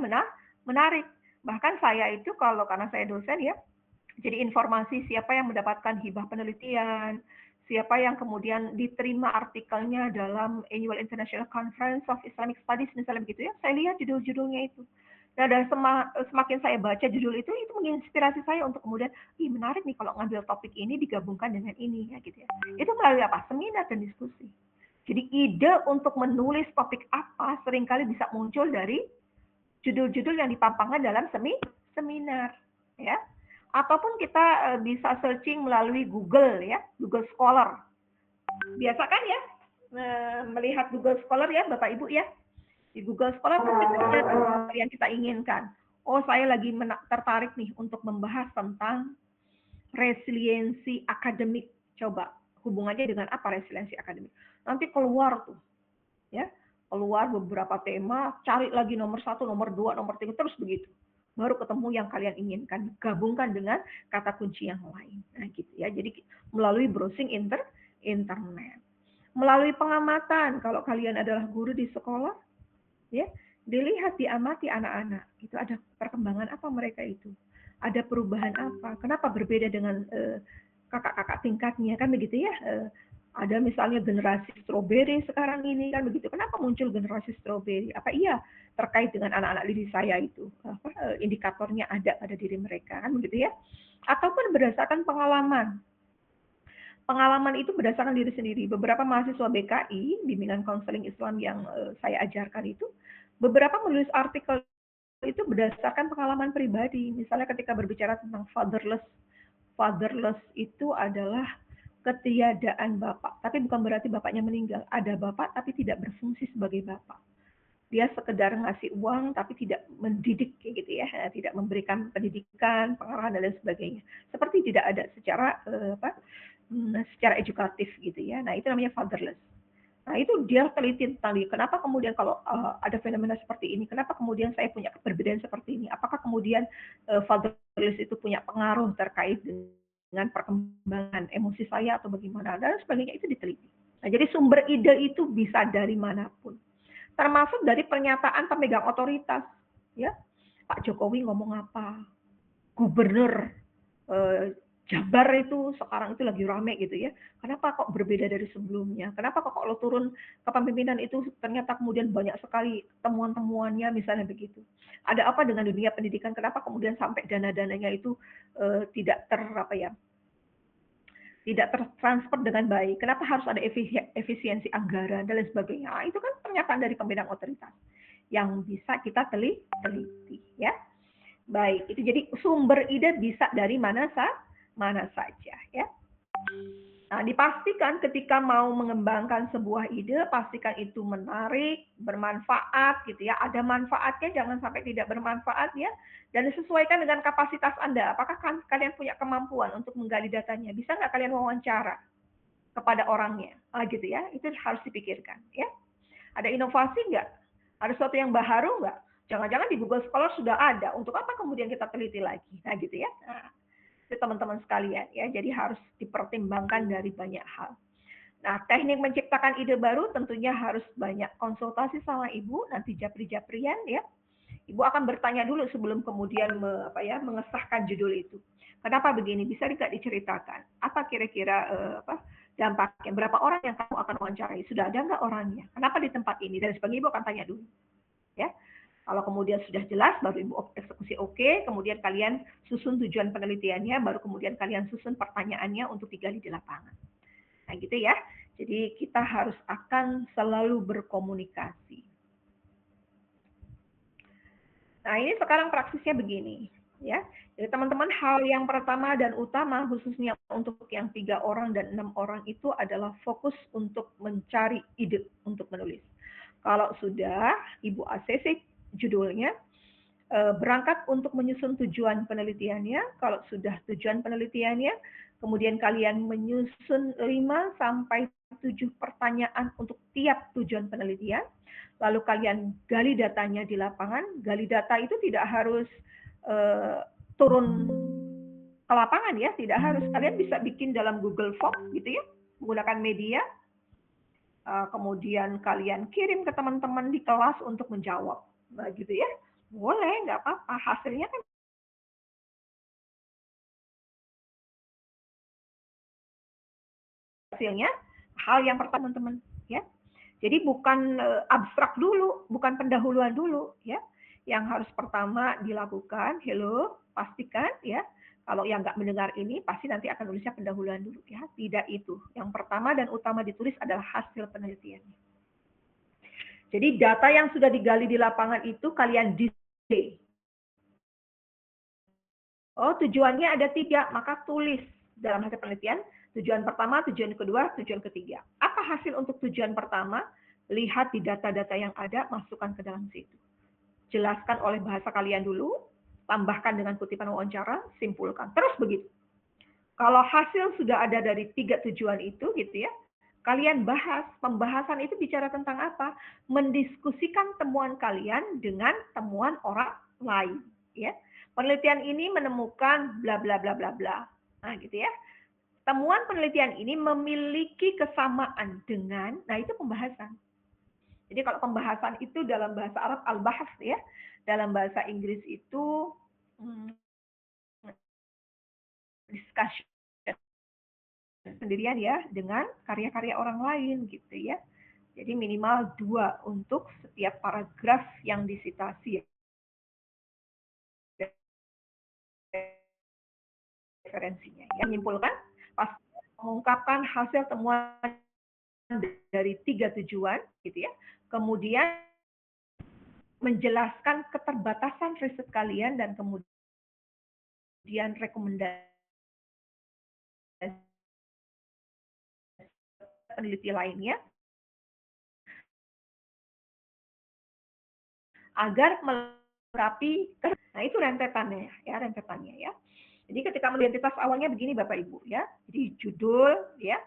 menarik. Bahkan saya itu karena saya dosen ya, jadi informasi siapa yang mendapatkan hibah penelitian, siapa yang kemudian diterima artikelnya dalam Annual International Conference of Islamic Studies misalnya begitu ya, saya lihat judul-judulnya itu. Nah, dan semakin saya baca judul itu menginspirasi saya untuk kemudian, menarik nih kalau ngambil topik ini digabungkan dengan ini ya gitu ya. Itu melalui apa? Seminar dan diskusi. Jadi ide untuk menulis topik apa seringkali bisa muncul dari judul-judul yang dipampangkan dalam seminar, ya. Ataupun kita bisa searching melalui Google, ya, Google Scholar. Biasa kan ya melihat Google Scholar ya, Bapak Ibu ya. Di Google Scholar pasti yang kita inginkan. Oh, saya lagi tertarik nih untuk membahas tentang resiliensi akademik. Coba hubungannya dengan apa resiliensi akademik? Nanti keluar tuh, ya, keluar beberapa tema, cari lagi nomor 1, nomor 2, nomor 3, terus begitu. Baru ketemu yang kalian inginkan, gabungkan dengan kata kunci yang lain. Nah, gitu ya. Jadi melalui browsing internet, melalui pengamatan. Kalau kalian adalah guru di sekolah, ya, dilihat, diamati anak-anak. Itu ada perkembangan apa mereka itu? Ada perubahan apa? Kenapa berbeda dengan kakak-kakak tingkatnya, kan begitu ya? Ada misalnya generasi strawberry sekarang ini, kan begitu. Kenapa muncul generasi strawberry? Apa iya terkait dengan anak-anak didik saya itu? Indikatornya ada pada diri mereka, kan begitu ya? Ataupun berdasarkan pengalaman. Pengalaman itu berdasarkan diri sendiri. Beberapa mahasiswa BKI, Bimbingan Konseling Islam yang saya ajarkan itu, beberapa menulis artikel itu berdasarkan pengalaman pribadi. Misalnya ketika berbicara tentang fatherless. Fatherless itu adalah ketiadaan bapak. Tapi bukan berarti bapaknya meninggal. Ada bapak tapi tidak berfungsi sebagai bapak. Dia sekedar ngasih uang tapi tidak mendidik, kayak gitu ya. Tidak memberikan pendidikan, pengarahan, dan lain sebagainya. Seperti tidak ada secara edukatif gitu ya. Nah, itu namanya fatherless. Nah, itu dia teliti tentang kenapa kemudian kalau ada fenomena seperti ini, kenapa kemudian saya punya perbedaan seperti ini, apakah kemudian fatherless itu punya pengaruh terkait dengan perkembangan emosi saya atau bagaimana, dan sebagainya, itu diteliti. Nah, jadi sumber ide itu bisa dari manapun, termasuk dari pernyataan pemegang otoritas, ya. Pak Jokowi ngomong apa, gubernur Jabar itu sekarang itu lagi rame gitu ya. Kenapa kok berbeda dari sebelumnya? Kenapa kok lo turun ke kepemimpinan itu ternyata kemudian banyak sekali temuan-temuannya, misalnya begitu. Ada apa dengan dunia pendidikan? Kenapa kemudian sampai dana-dananya itu tidak tertransfer dengan baik? Kenapa harus ada efisiensi anggaran dan lain sebagainya? Nah, itu kan pernyataan dari pemegang otoritas yang bisa kita teliti, ya. Baik, itu jadi sumber ide bisa dari mana saja, ya. Nah, dipastikan ketika mau mengembangkan sebuah ide, pastikan itu menarik, bermanfaat gitu ya. Ada manfaatnya, jangan sampai tidak bermanfaat ya. Dan disesuaikan dengan kapasitas Anda. Apakah kalian punya kemampuan untuk menggali datanya? Bisa nggak kalian wawancara kepada orangnya? Gitu ya. Itu harus dipikirkan ya. Ada inovasi nggak? Ada sesuatu yang baru nggak? Jangan-jangan di Google Scholar sudah ada. Untuk apa kemudian kita teliti lagi? Nah, gitu ya. Nah, itu teman-teman sekalian ya. Jadi harus dipertimbangkan dari banyak hal. Nah, teknik menciptakan ide baru tentunya harus banyak konsultasi sama Ibu, nanti japri-japrian ya. Ibu akan bertanya dulu sebelum kemudian mengesahkan judul itu. Kenapa begini? Bisa tidak diceritakan? Apa kira-kira dampaknya? Berapa orang yang kamu akan wawancarai? Sudah ada nggak orangnya? Kenapa di tempat ini? Dan sebagainya Ibu akan tanya dulu. Ya. Kalau kemudian sudah jelas, baru Ibu eksekusi oke, kemudian kalian susun tujuan penelitiannya, baru kemudian kalian susun pertanyaannya untuk digali di lapangan. Nah, gitu ya. Jadi kita harus akan selalu berkomunikasi. Nah, ini sekarang praksisnya begini, ya. Jadi teman-teman, hal yang pertama dan utama khususnya untuk yang 3 orang dan 6 orang itu adalah fokus untuk mencari ide untuk menulis. Kalau sudah Ibu ACC judulnya, berangkat untuk menyusun tujuan penelitiannya. Kalau sudah tujuan penelitiannya, kemudian kalian menyusun 5 sampai 7 pertanyaan untuk tiap tujuan penelitian. Lalu kalian gali datanya di lapangan. Gali data itu tidak harus turun ke lapangan ya, tidak harus. Kalian bisa bikin dalam Google Form gitu ya, menggunakan media. Kemudian kalian kirim ke teman-teman di kelas untuk menjawab. Nah, gitu ya. Boleh, nggak apa-apa. Hasilnya kan hal yang pertama, teman-teman, ya. Jadi bukan abstrak dulu, bukan pendahuluan dulu, ya. Yang harus pertama dilakukan, pastikan ya. Kalau yang nggak mendengar ini, pasti nanti akan nulisnya pendahuluan dulu, ya. Tidak itu. Yang pertama dan utama ditulis adalah hasil penelitiannya. Jadi data yang sudah digali di lapangan itu kalian Oh, tujuannya ada 3, maka tulis dalam hasil penelitian tujuan pertama, tujuan kedua, tujuan ketiga. Apa hasil untuk tujuan pertama? Lihat di data-data yang ada, masukkan ke dalam situ. Jelaskan oleh bahasa kalian dulu, tambahkan dengan kutipan wawancara, simpulkan. Terus begitu. Kalau hasil sudah ada dari 3 tujuan itu, gitu ya, kalian bahas. Pembahasan itu bicara tentang apa? Mendiskusikan temuan kalian dengan temuan orang lain, ya. Penelitian ini menemukan bla bla bla bla bla. Nah, gitu ya. Temuan penelitian ini memiliki kesamaan dengan, nah itu pembahasan. Jadi kalau pembahasan itu dalam bahasa Arab al-bahs ya, dalam bahasa Inggris itu discussion sendirian ya dengan karya-karya orang lain gitu ya. Jadi minimal 2 untuk setiap paragraf yang disitasi. Referensinya. Ya, menyimpulkan, pasti mengungkapkan hasil temuan dari 3 tujuan, gitu ya. Kemudian menjelaskan keterbatasan riset kalian dan kemudian rekomendasi peneliti lainnya agar melengkapi. Nah itu rentetannya ya. Jadi ketika identitas awalnya begini Bapak Ibu ya. Jadi judul ya,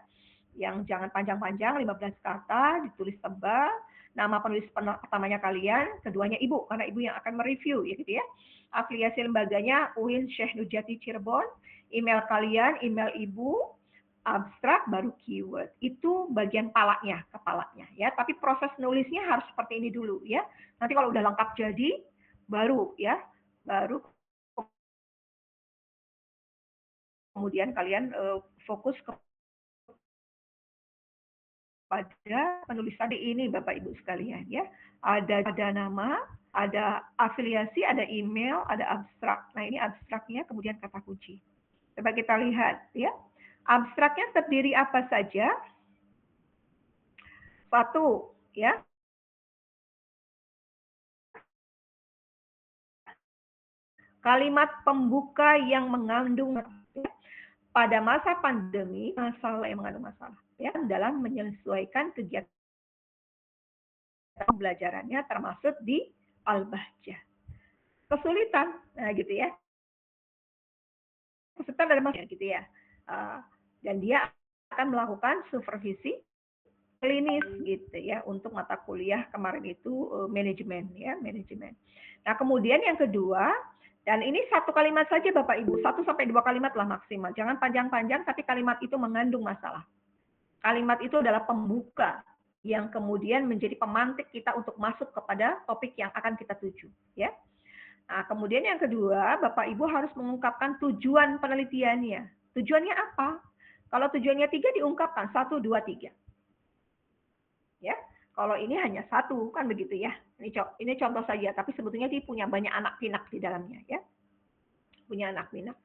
yang jangan panjang-panjang, 15 kata, ditulis tebal, nama penulis pertamanya kalian, keduanya Ibu, karena Ibu yang akan mereview ya gitu ya. Afiliasi lembaganya UIN Syekh Nurjati Cirebon, email kalian, email Ibu, abstrak, baru keyword. Itu bagian kepalanya ya. Tapi proses nulisnya harus seperti ini dulu ya. Nanti kalau udah lengkap jadi, baru kemudian kalian fokus pada penulisan ini Bapak Ibu sekalian ya. Ada nama, ada afiliasi, ada email, ada abstrak. Nah, ini abstraknya kemudian kata kunci. Coba kita lihat ya. Abstraknya terdiri apa saja? 1 ya. Kalimat pembuka yang mengandung pada masa pandemi, masalah yang mengandung masalah ya, dalam menyesuaikan kegiatan pembelajarannya termasuk di Al-Bahjah. Kesulitan, nah gitu ya. Kesulitan dalam masalah gitu ya. Dan dia akan melakukan supervisi klinis gitu ya untuk mata kuliah kemarin itu manajemen ya, manajemen. Nah, kemudian yang kedua, dan ini 1 kalimat saja Bapak Ibu, 1 sampai 2 kalimat lah maksimal. Jangan panjang-panjang tapi kalimat itu mengandung masalah. Kalimat itu adalah pembuka yang kemudian menjadi pemantik kita untuk masuk kepada topik yang akan kita tuju ya. Nah, kemudian yang kedua, Bapak Ibu harus mengungkapkan tujuan penelitiannya. Tujuannya apa? Kalau tujuannya 3 diungkapkan 1, 2, 3. Ya, kalau ini hanya 1 kan begitu ya. Ini contoh saja, tapi sebetulnya dia punya banyak anak pinak di dalamnya ya. Punya anak pinak.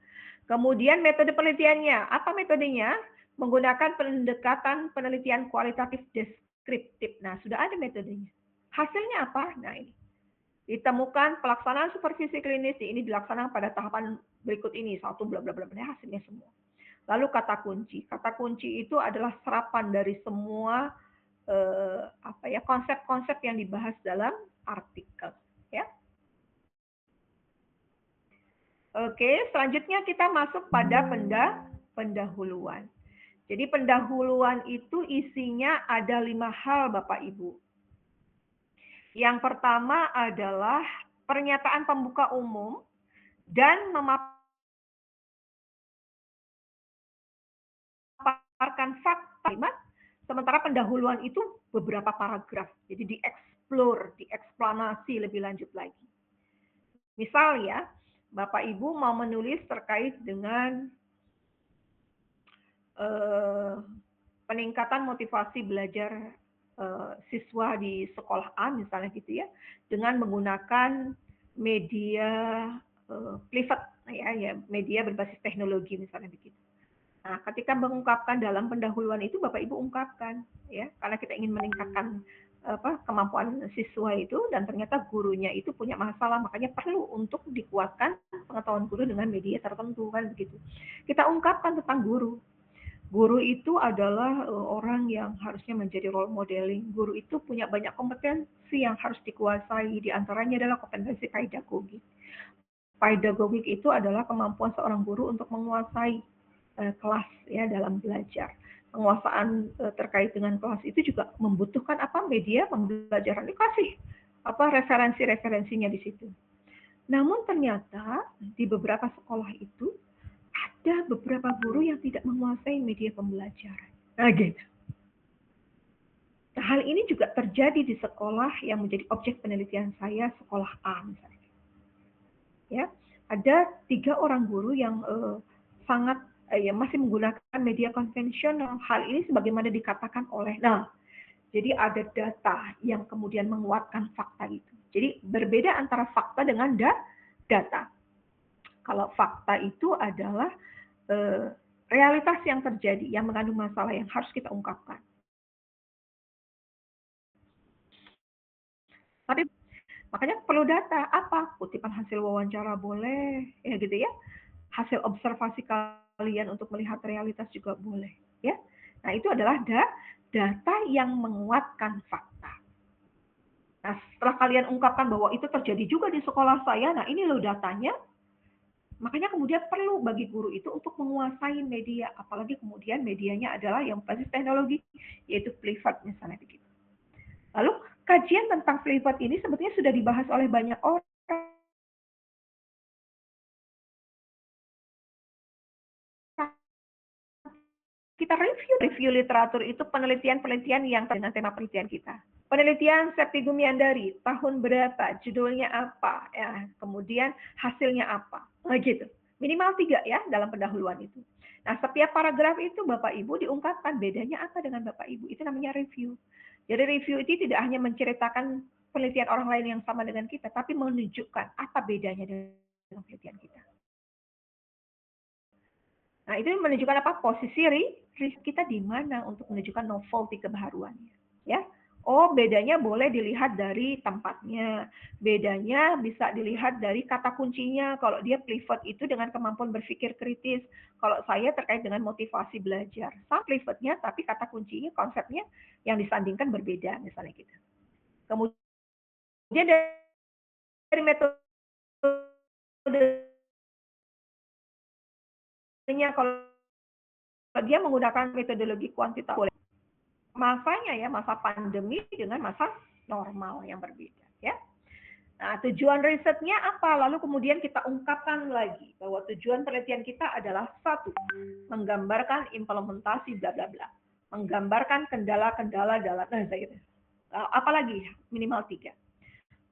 Kemudian metode penelitiannya, apa metodenya? Menggunakan pendekatan penelitian kualitatif deskriptif. Nah, sudah ada metodenya. Hasilnya apa? Nah, ini. Ditemukan pelaksanaan supervisi klinis ini dilaksanakan pada tahapan berikut ini. 1 bla bla bla, hasilnya semua. Lalu kata kunci. Kata kunci itu adalah serapan dari semua konsep-konsep yang dibahas dalam artikel ya. Oke, selanjutnya kita masuk pada pendahuluan. Jadi pendahuluan itu isinya ada 5 hal Bapak Ibu. Yang pertama adalah pernyataan pembuka umum dan memaparkan fakta. Sementara pendahuluan itu beberapa paragraf. Jadi dieksplor, dieksplanasi lebih lanjut lagi. Misal ya, Bapak Ibu mau menulis terkait dengan peningkatan motivasi belajar siswa di sekolah A misalnya gitu ya, dengan menggunakan media privat ya, media berbasis teknologi misalnya begitu. Nah, ketika mengungkapkan dalam pendahuluan itu Bapak Ibu ungkapkan ya, karena kita ingin meningkatkan kemampuan siswa itu, dan ternyata gurunya itu punya masalah, makanya perlu untuk dikuatkan pengetahuan guru dengan media tertentu, kan begitu. Kita ungkapkan tentang guru. Guru itu adalah orang yang harusnya menjadi role modeling. Guru itu punya banyak kompetensi yang harus dikuasai, di antaranya adalah kompetensi pedagogik. Pedagogik itu adalah kemampuan seorang guru untuk menguasai kelas ya dalam belajar. Penguasaan terkait dengan kelas itu juga membutuhkan media pembelajaran. Dikasih referensi-referensinya di situ. Namun ternyata di beberapa sekolah itu ada beberapa guru yang tidak menguasai media pembelajaran. Nah, gitu. Nah, hal ini juga terjadi di sekolah yang menjadi objek penelitian saya, sekolah A misalnya. Ya, ada 3 orang guru yang sangat masih menggunakan media konvensional. Hal ini sebagaimana dikatakan oleh, jadi ada data yang kemudian menguatkan fakta itu. Jadi berbeda antara fakta dengan data. Kalau fakta itu adalah realitas yang terjadi, yang mengandung masalah yang harus kita ungkapkan. Tapi makanya perlu data. Apa? Kutipan hasil wawancara boleh, ya gitu ya. Hasil observasi kalian untuk melihat realitas juga boleh, ya. Nah, itu adalah data yang menguatkan fakta. Nah, setelah kalian ungkapkan bahwa itu terjadi juga di sekolah saya, nah ini loh datanya. Makanya kemudian perlu bagi guru itu untuk menguasai media, apalagi kemudian medianya adalah yang berbasis teknologi, yaitu privat misalnya begitu. Lalu kajian tentang privat ini sebetulnya sudah dibahas oleh banyak orang. Kita review literatur itu penelitian-penelitian yang dengan tema penelitian kita. Penelitian Septi Gumiandari, tahun berapa, judulnya apa, ya, kemudian hasilnya apa, gitu. Minimal 3 ya dalam pendahuluan itu. Nah, setiap paragraf itu Bapak Ibu diungkapkan bedanya apa dengan Bapak Ibu, itu namanya review. Jadi review itu tidak hanya menceritakan penelitian orang lain yang sama dengan kita, tapi menunjukkan apa bedanya dengan penelitian kita. Nah, itu menunjukkan apa? Posisi kita di mana untuk menunjukkan novelty kebaharuannya. Ya. Oh, bedanya boleh dilihat dari tempatnya. Bedanya bisa dilihat dari kata kuncinya. Kalau dia privat itu dengan kemampuan berpikir kritis. Kalau saya terkait dengan motivasi belajar. Sama privatnya, tapi kata kuncinya, konsepnya yang disandingkan berbeda, misalnya gitu. Kemudian dari metode kalau dia menggunakan metodologi kuantitatif, masanya ya masa pandemi dengan masa normal yang berbeda ya. Nah, tujuan risetnya apa? Lalu kemudian kita ungkapkan lagi bahwa tujuan penelitian kita adalah 1, menggambarkan implementasi bla bla bla, menggambarkan kendala-kendala dalam apalagi minimal 3.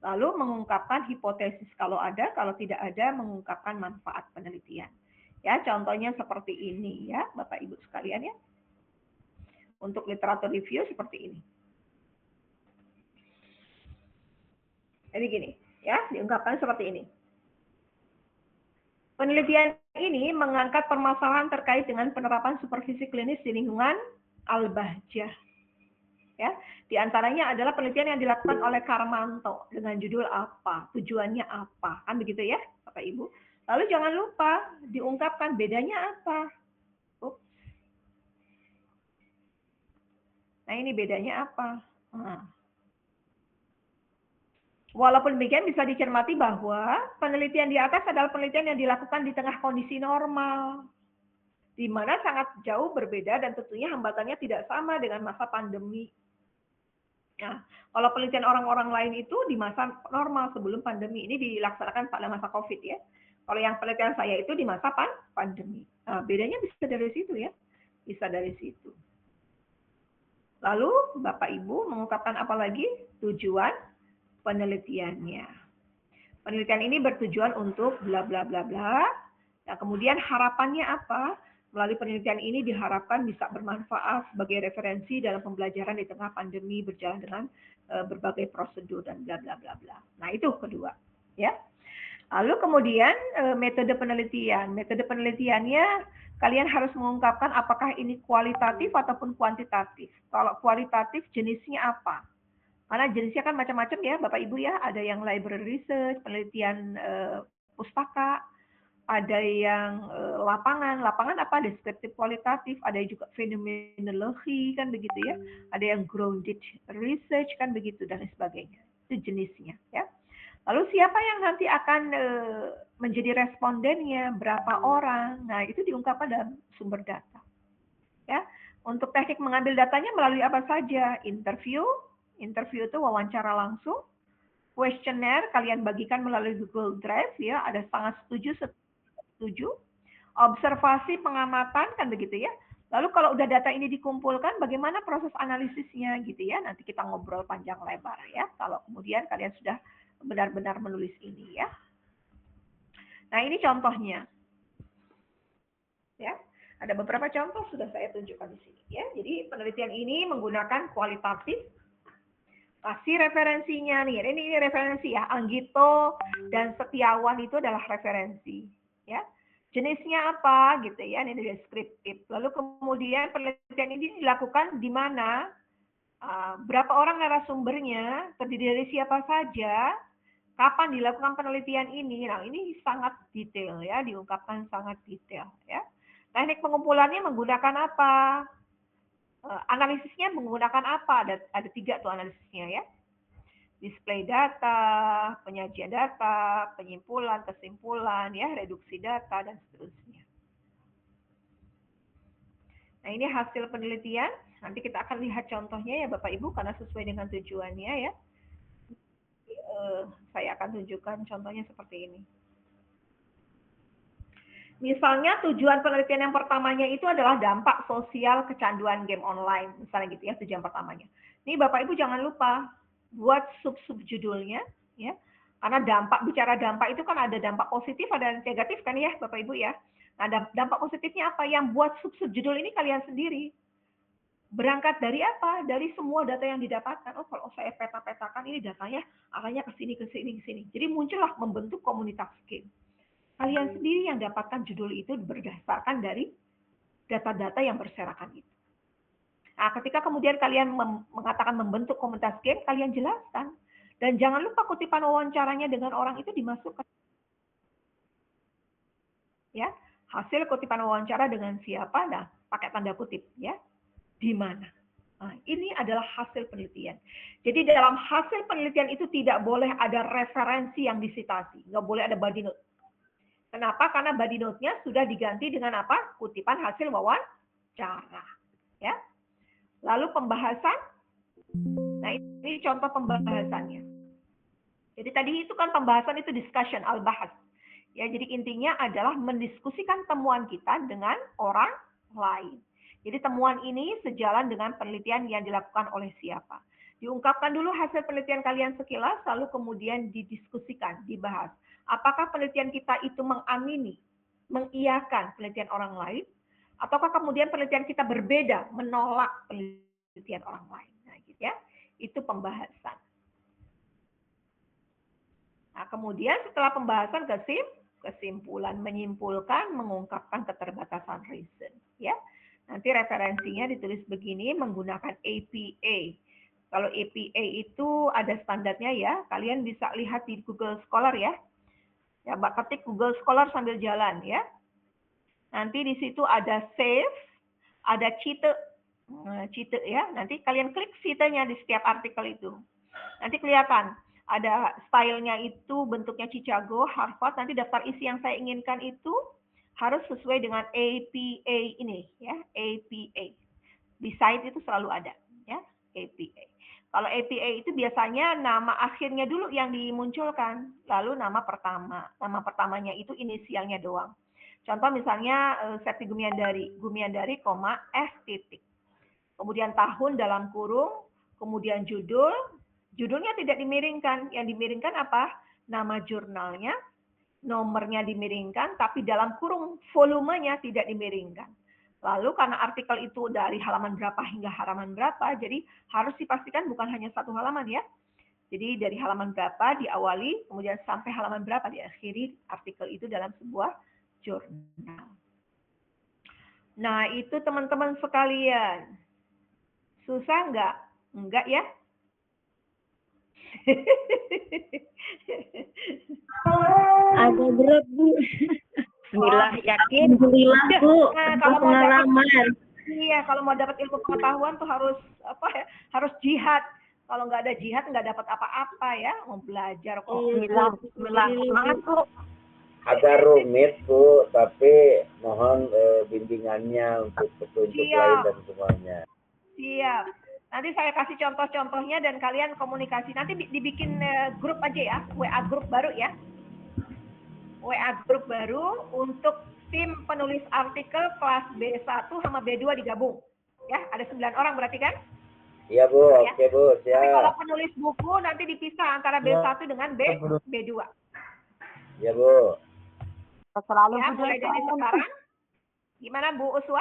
Lalu mengungkapkan hipotesis kalau ada, kalau tidak ada mengungkapkan manfaat penelitian. Ya, contohnya seperti ini ya, Bapak Ibu sekalian ya. Untuk literatur review seperti ini. Jadi gini, ya, diungkapkan seperti ini. Penelitian ini mengangkat permasalahan terkait dengan penerapan supervisi klinis di lingkungan Al-Bahjah. Ya, di antaranya adalah penelitian yang dilakukan oleh Karmanto dengan judul apa, tujuannya apa, kan begitu ya, Bapak Ibu. Lalu jangan lupa diungkapkan bedanya apa. Nah, ini bedanya apa? Walaupun demikian bisa dicermati bahwa penelitian di atas adalah penelitian yang dilakukan di tengah kondisi normal, di mana sangat jauh berbeda dan tentunya hambatannya tidak sama dengan masa pandemi. Nah, kalau penelitian orang-orang lain itu di masa normal sebelum pandemi, ini dilaksanakan pada masa COVID ya. Kalau yang penelitian saya itu di masa pandemi. Nah, bedanya bisa dari situ ya. Bisa dari situ. Lalu Bapak Ibu mengungkapkan apa lagi? Tujuan penelitiannya. Penelitian ini bertujuan untuk bla bla bla bla. Nah, kemudian harapannya apa? Melalui penelitian ini diharapkan bisa bermanfaat sebagai referensi dalam pembelajaran di tengah pandemi berjalan dengan berbagai prosedur dan bla bla bla bla. Nah, itu kedua, ya. Lalu kemudian metode penelitian. Metode penelitiannya kalian harus mengungkapkan apakah ini kualitatif ataupun kuantitatif. Kalau kualitatif jenisnya apa? Karena jenisnya kan macam-macam ya, Bapak Ibu ya. Ada yang library research, penelitian pustaka, ada yang lapangan apa deskriptif kualitatif, ada juga fenomenologi kan begitu ya, ada yang grounded research kan begitu dan lain sebagainya. Itu jenisnya ya. Lalu siapa yang nanti akan menjadi respondennya, berapa orang? Nah, itu diungkapkan dalam sumber data. Ya. Untuk teknik mengambil datanya melalui apa saja? Interview itu wawancara langsung. Kuesioner kalian bagikan melalui Google Drive ya, ada sangat setuju. Observasi pengamatan kan begitu ya. Lalu kalau udah data ini dikumpulkan, bagaimana proses analisisnya gitu ya? Nanti kita ngobrol panjang lebar ya. Kalau kemudian kalian sudah benar-benar menulis ini ya. Nah ini contohnya. Ya, ada beberapa contoh sudah saya tunjukkan di sini ya. Jadi penelitian ini menggunakan kualitatif. Kasih referensinya nih. Ini referensi ya. Anggito dan Setiawan itu adalah referensi ya. Jenisnya apa gitu ya, ini deskriptif. Lalu kemudian penelitian ini dilakukan di mana, berapa orang narasumbernya, terdiri dari siapa saja, kapan dilakukan penelitian ini. Nah ini sangat detail ya, diungkapkan sangat detail ya. Teknik pengumpulannya menggunakan apa? Analisisnya menggunakan apa? Ada 3 tuh analisisnya ya. Display data, penyajian data, penyimpulan, kesimpulan, ya, reduksi data, dan seterusnya. Nah, ini hasil penelitian. Nanti kita akan lihat contohnya ya Bapak Ibu, karena sesuai dengan tujuannya ya. Saya akan tunjukkan contohnya seperti ini. Misalnya tujuan penelitian yang pertamanya itu adalah dampak sosial kecanduan game online. Misalnya gitu ya, tujuan pertamanya. Ini Bapak Ibu jangan lupa, buat sub-sub judulnya ya, karena bicara dampak itu kan ada dampak positif ada negatif kan ya Bapak Ibu ya. Nah dampak positifnya apa? Yang buat sub-sub judul ini kalian sendiri. Berangkat dari apa? Dari semua data yang didapatkan. Oh kalau saya peta-petakan ini datanya arahnya ke sini ke sini ke sini. Jadi muncullah membentuk komunitas game. Kalian sendiri yang dapatkan judul itu berdasarkan dari data-data yang berserakan itu. Nah, ketika kemudian kalian mengatakan membentuk komunitas game, kalian jelaskan. Dan jangan lupa kutipan wawancaranya dengan orang itu dimasukkan. Ya, hasil kutipan wawancara dengan siapa? Nah, pakai tanda kutip ya. Di mana? Nah, ini adalah hasil penelitian. Jadi dalam hasil penelitian itu tidak boleh ada referensi yang disitasi. Nggak boleh ada body note. Kenapa? Karena body note-nya sudah diganti dengan apa? Kutipan hasil wawancara. Ya. Lalu pembahasan, nah ini contoh pembahasannya. Jadi tadi itu kan pembahasan itu discussion, al-bahas. Ya, jadi intinya adalah mendiskusikan temuan kita dengan orang lain. Jadi temuan ini sejalan dengan penelitian yang dilakukan oleh siapa. Diungkapkan dulu hasil penelitian kalian sekilas, lalu kemudian didiskusikan, dibahas. Apakah penelitian kita itu mengamini, mengiyakan penelitian orang lain, ataukah kemudian penelitian kita berbeda, menolak penelitian orang lain. Nah, gitu ya. Itu pembahasan. Nah, kemudian setelah pembahasan kesimpulan, menyimpulkan, mengungkapkan keterbatasan reason. Ya. Nanti referensinya ditulis begini menggunakan APA. Kalau APA itu ada standarnya ya. Kalian bisa lihat di Google Scholar ya. Ya, ketik Google Scholar sambil jalan ya. Nanti di situ ada save, ada cite ya. Nanti kalian klik citenya di setiap artikel itu. Nanti kelihatan ada stylenya itu bentuknya Chicago, Harvard. Nanti daftar isi yang saya inginkan itu harus sesuai dengan APA ini ya, APA. Di site itu selalu ada ya, APA. Kalau APA itu biasanya nama akhirnya dulu yang dimunculkan, lalu nama pertama. Nama pertamanya itu inisialnya doang. Contoh misalnya Septi Gumiandari, S titik. Kemudian tahun dalam kurung, kemudian judulnya tidak dimiringkan. Yang dimiringkan apa? Nama jurnalnya, nomornya dimiringkan, tapi dalam kurung volumenya tidak dimiringkan. Lalu karena artikel itu dari halaman berapa hingga halaman berapa, jadi harus dipastikan bukan hanya satu halaman ya. Jadi dari halaman berapa diawali, kemudian sampai halaman berapa diakhiri artikel itu dalam sebuah jurnal. Nah, itu teman-teman sekalian. Susah enggak? Enggak ya? Agak berat, Bu. Bismillah, yakin? Alhamdulillah, Bu. Nah, Tanpa kalau mau dapat pengalaman. iya, kalau mau dapat ilmu pengetahuan tuh harus apa ya? Harus jihad. Kalau nggak ada jihad nggak dapat apa-apa ya. Mau belajar kok. Bismillah, semangat, Bu. Agak rumit Bu, tapi mohon bimbingannya untuk petunjuk lain dan semuanya. Siap. Nanti saya kasih contoh-contohnya dan kalian komunikasi. Nanti dibikin grup aja ya, WA grup baru ya. WA grup baru untuk tim penulis artikel kelas B1 sama B2 digabung. Ya, ada 9 orang berarti kan? Iya Bu, ya. Oke Bu, siap. Tapi kalau penulis buku nanti dipisah antara B1 dengan B2. Iya Bu. Selalu ya, mulai dari sekarang. Gimana Bu Uswa?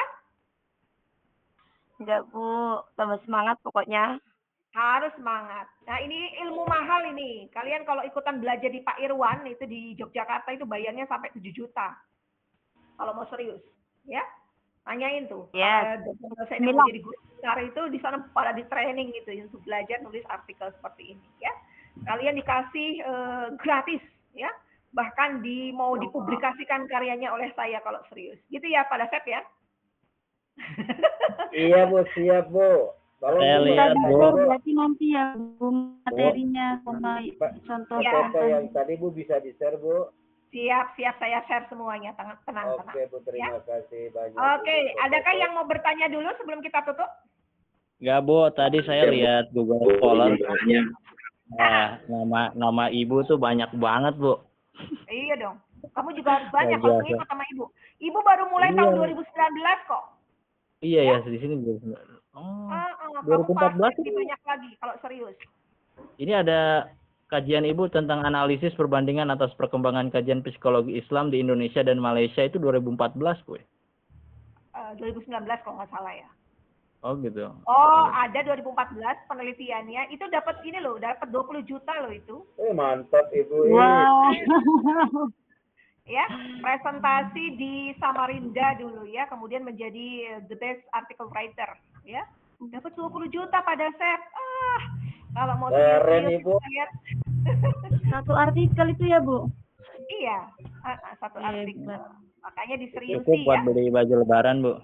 Enggak, Bu. Tambah semangat pokoknya. Harus semangat. Nah, ini ilmu mahal ini. Kalian kalau ikutan belajar di Pak Irwan, itu di Yogyakarta itu bayarnya sampai 7 juta. Kalau mau serius. Ya, tanyain tuh. Yes. Dosen yang menjadi guru besar itu di sana pada di training gitu untuk belajar nulis artikel seperti ini. Ya, kalian dikasih gratis. Ya, bahkan mau dipublikasikan karyanya oleh saya kalau serius. Gitu ya, Pak Dasep ya. Iya Bu, siap Bu. Kalau saya lihat Bu. Berarti nanti ya Bu materinya sama contohnya. Foto yang tadi Bu bisa di-share Bu. Siap, saya share semuanya. Tenang. Oke Bu, terima kasih banyak. Oke, adakah yang mau bertanya dulu sebelum kita tutup? Enggak Bu, tadi saya lihat Google Scholar. Nah, nama ibu tuh banyak banget Bu. Iya dong. Kamu juga harus banyak kalau ikut sama ibu. Ibu baru mulai tahun 2019 kok. Iya ya, di sini 2014 lebih banyak lagi kalau serius. Ini ada kajian Ibu tentang analisis perbandingan atas perkembangan kajian psikologi Islam di Indonesia dan Malaysia itu 2014, Bu. 2019 kalau nggak salah ya. Oh gitu. Oh, ada 2014 penelitiannya. Itu dapat ini loh, dapat 20 juta loh itu. Mantap Ibu. Wow. Ya, presentasi di Samarinda dulu ya, kemudian menjadi the best article writer ya. Dapat 20 juta pada set. Kalau mau keren Ibu. Satu artikel itu ya, Bu? Iya, satu artikel. Makanya diseriusi cukup buat ya. beli baju lebaran, Bu.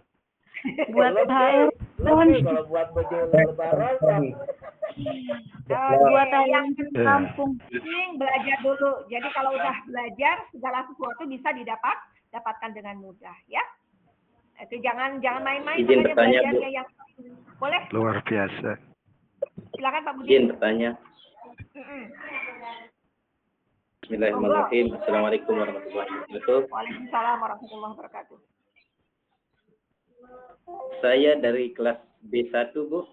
Buat HR. Kalau buat baju lebaran buat yang kampung belajar dulu. Jadi kalau udah belajar segala sesuatu bisa dapatkan dengan mudah ya. Itu jangan main-main makanya belajarnya yang boleh. Luar biasa. Silakan Pak Budi. Izin bertanya. Bismillahirrahmanirrahim. Assalamualaikum warahmatullahi wabarakatuh. Waalaikumsalam warahmatullahi wabarakatuh. Saya dari kelas B1 Bu.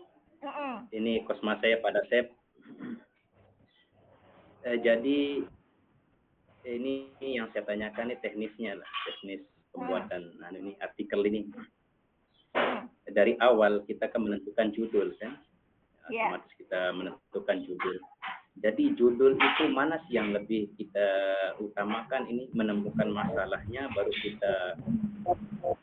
Ini kosma saya pada Sep. Jadi ini yang saya tanyakan ini teknisnya lah, teknis pembuatan ini artikel ini. Dari awal kita kan menentukan judul kan, otomatis kita menentukan judul. Jadi judul itu mana sih yang lebih kita utamakan, ini menemukan masalahnya baru kita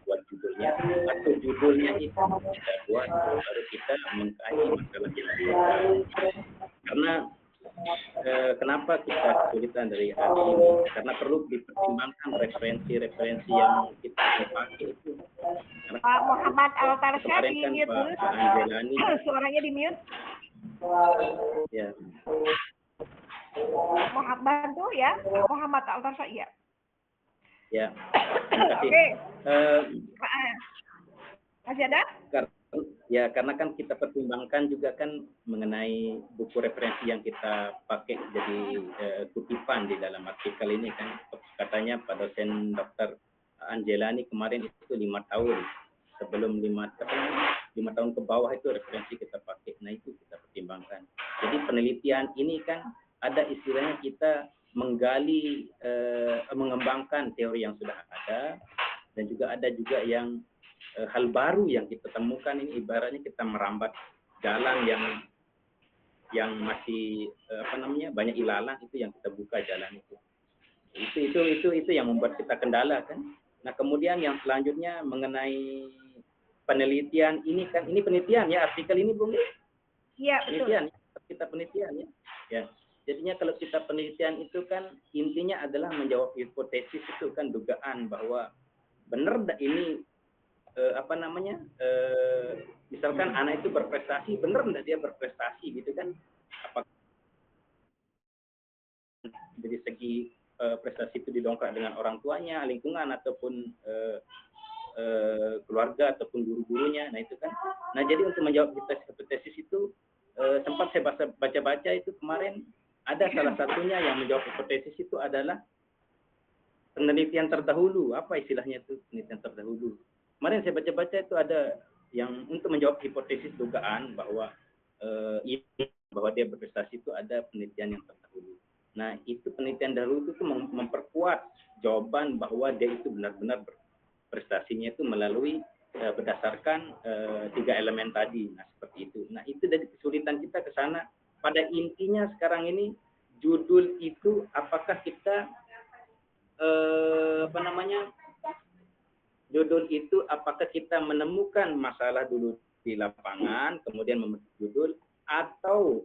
buat judulnya, atau judulnya itu kita buat baru kita mengkaji masalah yang ada. Karena kenapa kita kesulitan dari hari ini? Karena perlu dipertimbangkan referensi-referensi yang kita pakai itu. Karena Pak Muhammad Al-Tarsya di kan mute dulu. Pak Angelani. Suaranya di mute. Ya. Muhammad tuh ya, Muhammad Al-Tarsya ya. Ya. Oke. Masih ada? Ya, karena kan kita pertimbangkan juga kan mengenai buku referensi yang kita pakai jadi kutipan di dalam artikel ini kan. Katanya Pak dosen Dr. Angelani kemarin itu 5 tahun. Sebelum 5 tahun ke bawah itu referensi kita pakai. Nah, itu kita pertimbangkan. Jadi penelitian ini kan ada istilahnya kita menggali, mengembangkan teori yang sudah ada, dan juga ada juga yang hal baru yang kita temukan. Ini ibaratnya kita merambat jalan yang masih banyak ilalang, itu yang kita buka jalan itu. Itu yang membuat kita kendala kan. Nah, kemudian yang selanjutnya mengenai penelitian ini kan, ini penelitian ya artikel ini Bung. Iya, penelitian betul. Kita penelitian ya. Jadinya kalau kita penelitian itu kan intinya adalah menjawab hipotesis itu kan, dugaan bahwa benar ini misalkan anak itu berprestasi, benar enggak dia berprestasi gitu kan? Apakah dari segi prestasi itu didongkrak dengan orang tuanya, lingkungan, ataupun keluarga ataupun guru-gurunya. Nah itu kan. Nah jadi untuk menjawab hipotesis itu sempat saya baca-baca itu kemarin, ada salah satunya yang menjawab hipotesis itu adalah penelitian terdahulu. Apa istilahnya itu penelitian terdahulu? Kemarin saya baca-baca itu ada yang untuk menjawab hipotesis dugaan bahwa bahwa dia berprestasi itu ada penelitian yang terdahulu. Nah itu penelitian dahulu itu memperkuat jawaban bahwa dia itu benar-benar prestasinya itu melalui berdasarkan 3 elemen tadi. Nah seperti itu. Nah itu dari kesulitan kita ke sana. Pada intinya sekarang ini judul itu apakah kita judul itu apakah kita menemukan masalah dulu di lapangan kemudian membentuk judul, atau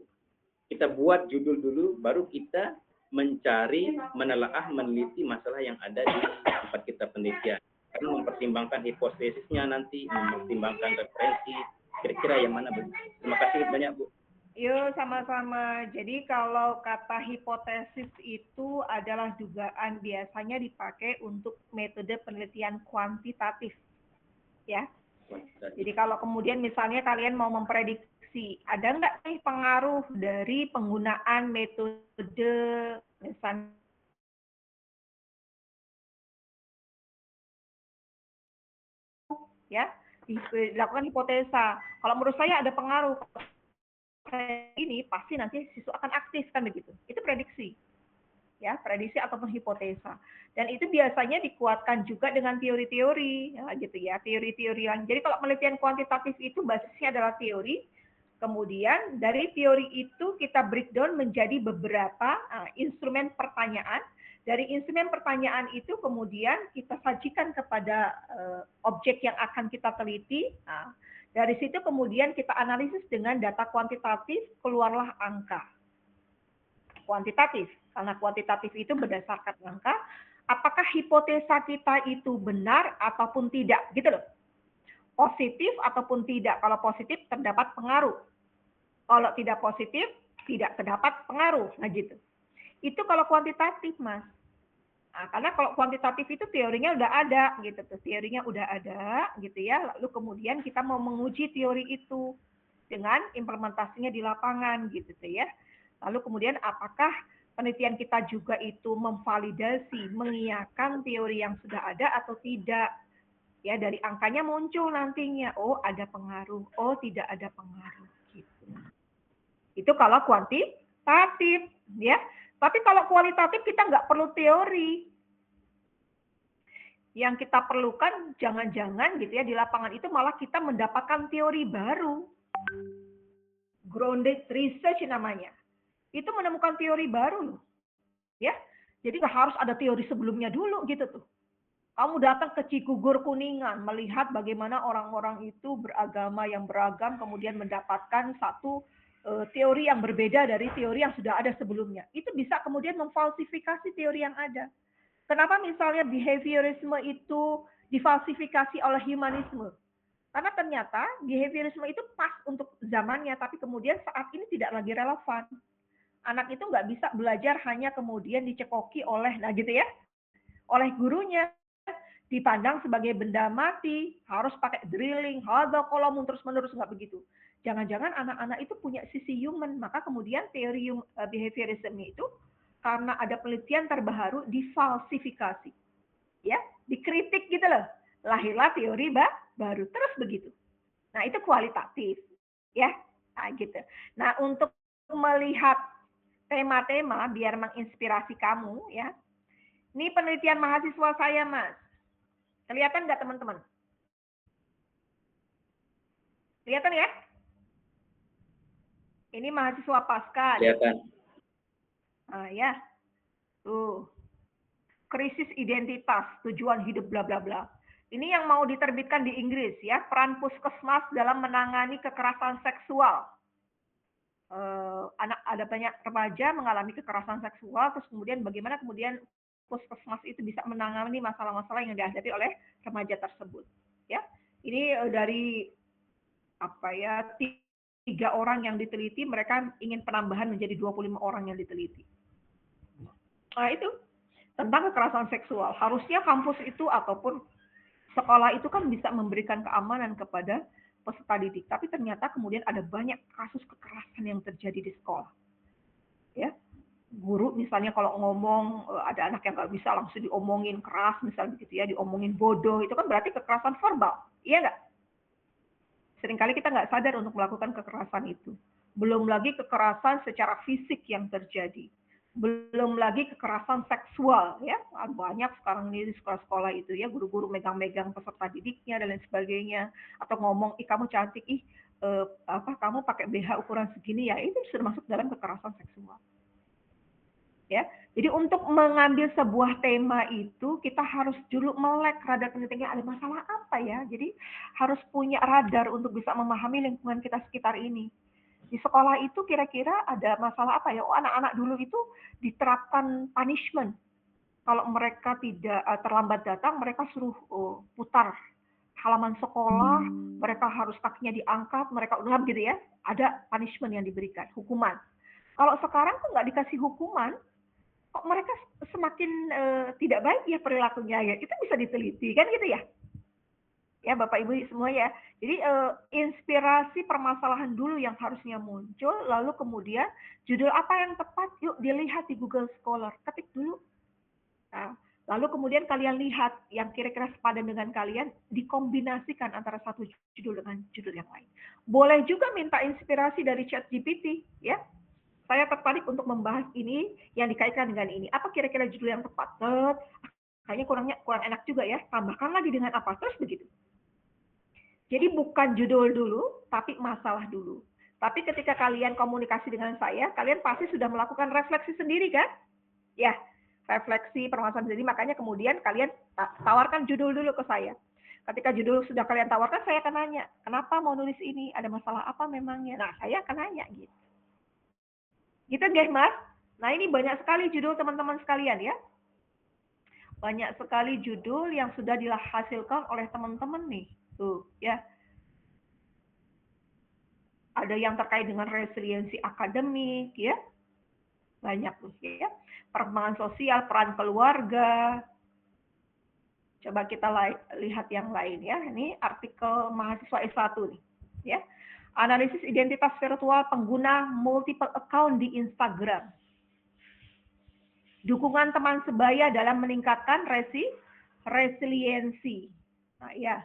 kita buat judul dulu baru kita mencari, menelaah, meneliti masalah yang ada di tempat kita penelitian. Karena mempertimbangkan hipotesisnya nanti, mempertimbangkan referensi, kira-kira yang mana, Bu? Terima kasih banyak, Bu. Yuk, sama-sama. Jadi kalau kata hipotesis itu adalah dugaan, biasanya dipakai untuk metode penelitian kuantitatif. Ya. Jadi kalau kemudian misalnya kalian mau memprediksi, ada nggak nih pengaruh dari penggunaan metode misalnya ya, dilakukan hipotesa. Kalau menurut saya ada pengaruh ini, pasti nanti siswa akan aktif kan begitu. Itu prediksi. Ya, prediksi ataupun hipotesa. Dan itu biasanya dikuatkan juga dengan teori-teori, ya, gitu ya, teori-teori lain. Jadi kalau penelitian kuantitatif itu basisnya adalah teori, kemudian dari teori itu kita breakdown menjadi beberapa instrumen pertanyaan. Dari instrumen pertanyaan itu kemudian kita sajikan kepada objek yang akan kita teliti. Nah, dari situ kemudian kita analisis dengan data kuantitatif, keluarlah angka. Kuantitatif, karena kuantitatif itu berdasarkan angka, apakah hipotesa kita itu benar ataupun tidak, gitu loh. Positif ataupun tidak. Kalau positif terdapat pengaruh. Kalau tidak positif, tidak terdapat pengaruh. Nah gitu. Itu kalau kuantitatif, Mas. Nah, karena kalau kuantitatif itu teorinya udah ada, gitu tuh. Teorinya udah ada, gitu ya. Lalu kemudian kita mau menguji teori itu dengan implementasinya di lapangan, gitu tuh ya. Lalu kemudian apakah penelitian kita juga itu memvalidasi, mengiyakan teori yang sudah ada atau tidak. Ya, dari angkanya muncul nantinya, oh ada pengaruh, oh tidak ada pengaruh. Gitu. Itu kalau kuantitatif, ya. Tapi kalau kualitatif kita nggak perlu teori. Yang kita perlukan jangan-jangan gitu ya di lapangan itu malah kita mendapatkan teori baru. Grounded research namanya. Itu menemukan teori baru loh. Ya. Jadi nggak harus ada teori sebelumnya dulu gitu tuh. Kamu datang ke Cikugur Kuningan melihat bagaimana orang-orang itu beragama yang beragam kemudian mendapatkan satu teori yang berbeda dari teori yang sudah ada sebelumnya. Itu bisa kemudian memfalsifikasi teori yang ada. Kenapa misalnya behaviorisme itu difalsifikasi oleh humanisme? Karena ternyata behaviorisme itu pas untuk zamannya, tapi kemudian saat ini tidak lagi relevan. Anak itu nggak bisa belajar hanya kemudian dicekoki oleh, nah gitu ya, oleh gurunya. Dipandang sebagai benda mati, harus pakai drilling, hadza qalamun terus-menerus, nggak begitu. Jangan-jangan anak-anak itu punya sisi human, maka kemudian teori behaviorism itu karena ada penelitian terbaru difalsifikasi. Ya, dikritik gitu loh. Lahirlah teori baru, terus begitu. Nah, itu kualitatif, ya. Nah, gitu. Nah, untuk melihat tema-tema biar menginspirasi kamu, ya. Ini penelitian mahasiswa saya, Mas. Kelihatan nggak teman-teman? Kelihatan ya? Ini mahasiswa pasca. Kelihatan. Ya. Tuh. Krisis identitas, tujuan hidup bla bla bla. Ini yang mau diterbitkan di Inggris ya, peran puskesmas dalam menangani kekerasan seksual. ada banyak remaja mengalami kekerasan seksual, terus kemudian bagaimana kemudian puskesmas itu bisa menangani masalah-masalah yang dihadapi oleh remaja tersebut. Ya, ini dari 3 orang yang diteliti, mereka ingin penambahan menjadi 25 orang yang diteliti. Nah, itu tentang kekerasan seksual. Harusnya kampus itu ataupun sekolah itu kan bisa memberikan keamanan kepada peserta didik, tapi ternyata kemudian ada banyak kasus kekerasan yang terjadi di sekolah. Ya, guru misalnya kalau ngomong, ada anak yang nggak bisa langsung diomongin keras, misalnya gitu ya, diomongin bodoh, itu kan berarti kekerasan verbal, iya nggak? Seringkali kita nggak sadar untuk melakukan kekerasan itu. Belum lagi kekerasan secara fisik yang terjadi. Belum lagi kekerasan seksual, ya. Banyak sekarang ini di sekolah-sekolah itu ya, guru-guru megang-megang peserta didiknya dan lain sebagainya, atau ngomong, ih kamu cantik, ih kamu pakai BH ukuran segini ya, itu sudah masuk dalam kekerasan seksual. Ya, jadi untuk mengambil sebuah tema itu kita harus dulu melek radar penelitiannya, ada masalah apa ya. Jadi harus punya radar untuk bisa memahami lingkungan kita sekitar ini. Di sekolah itu kira-kira ada masalah apa ya? Oh, anak-anak dulu itu diterapkan punishment. Kalau mereka tidak terlambat datang, mereka suruh putar halaman sekolah, mereka harus kakinya diangkat, mereka ulang gitu ya. Ada punishment yang diberikan, hukuman. Kalau sekarang kok nggak dikasih hukuman, kok mereka semakin tidak baik ya perilakunya ya. Itu bisa diteliti kan gitu ya. Ya Bapak Ibu semua ya. Jadi inspirasi permasalahan dulu yang harusnya muncul, lalu kemudian judul apa yang tepat, yuk dilihat di Google Scholar, ketik dulu. Nah, lalu kemudian kalian lihat yang kira-kira sepadan dengan kalian, dikombinasikan antara satu judul dengan judul yang lain. Boleh juga minta inspirasi dari ChatGPT, ya. Saya tertarik untuk membahas ini yang dikaitkan dengan ini. Apa kira-kira judul yang tepat? Kayaknya kurang enak juga ya. Tambahkan lagi dengan apa? Terus begitu. Jadi bukan judul dulu, tapi masalah dulu. Tapi ketika kalian komunikasi dengan saya, kalian pasti sudah melakukan refleksi sendiri kan? Ya, refleksi permasalahan sendiri. Makanya kemudian kalian tawarkan judul dulu ke saya. Ketika judul sudah kalian tawarkan, saya akan nanya, kenapa mau nulis ini? Ada masalah apa memangnya? Nah, saya akan nanya gitu. Gitu guys, Mas. Nah, ini banyak sekali judul teman-teman sekalian ya. Banyak sekali judul yang sudah dihasilkan oleh teman-teman nih. Tuh, ya. Ada yang terkait dengan resiliensi akademik, ya. Banyak tuh, ya. Perkembangan sosial, peran keluarga. Coba kita lihat yang lain ya. Ini artikel mahasiswa S1 nih, ya. Analisis identitas virtual pengguna multiple account di Instagram. Dukungan teman sebaya dalam meningkatkan resiliensi. Nah, ya.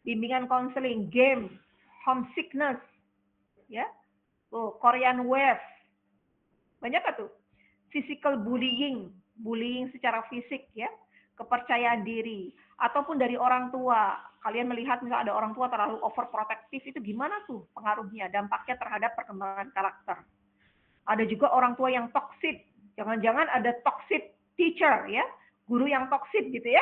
Bimbingan konseling, game, homesickness, ya. Korean Wave. Banyak apa tuh? Physical bullying, bullying secara fisik ya. Kepercayaan diri ataupun dari orang tua. Kalian melihat misalnya ada orang tua terlalu overprotective, itu gimana tuh pengaruhnya, dampaknya terhadap perkembangan karakter. Ada juga orang tua yang toxic. Jangan-jangan ada toxic teacher ya, guru yang toxic gitu ya.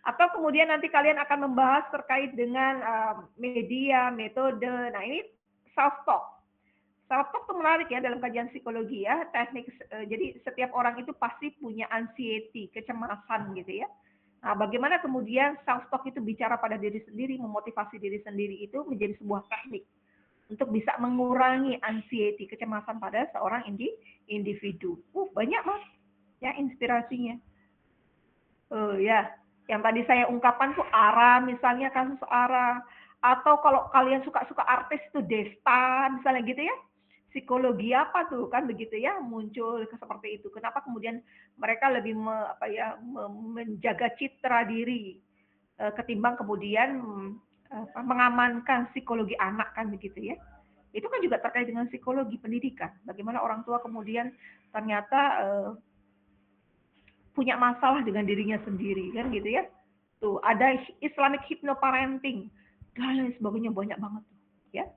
Atau kemudian nanti kalian akan membahas terkait dengan media, metode. Nah, ini self-talk. Self-talk itu menarik ya dalam kajian psikologi ya, teknik. Jadi setiap orang itu pasti punya anxiety, kecemasan gitu ya. Nah, bagaimana kemudian self-talk itu bicara pada diri sendiri, memotivasi diri sendiri itu menjadi sebuah teknik untuk bisa mengurangi anxiety, kecemasan pada seorang individu. Banyak Mas ya inspirasinya. Ya, yang tadi saya ungkapkan tuh ARA, misalnya kasus ARA. Atau kalau kalian suka-suka artis itu Desta, misalnya gitu ya. Psikologi apa tuh kan begitu ya, muncul seperti itu. Kenapa kemudian mereka lebih menjaga citra diri ketimbang kemudian mengamankan psikologi anak kan begitu ya. Itu kan juga terkait dengan psikologi pendidikan. Bagaimana orang tua kemudian ternyata punya masalah dengan dirinya sendiri kan gitu ya. Tuh ada Islamic hypnoparenting dan lain sebagainya, banyak banget tuh ya.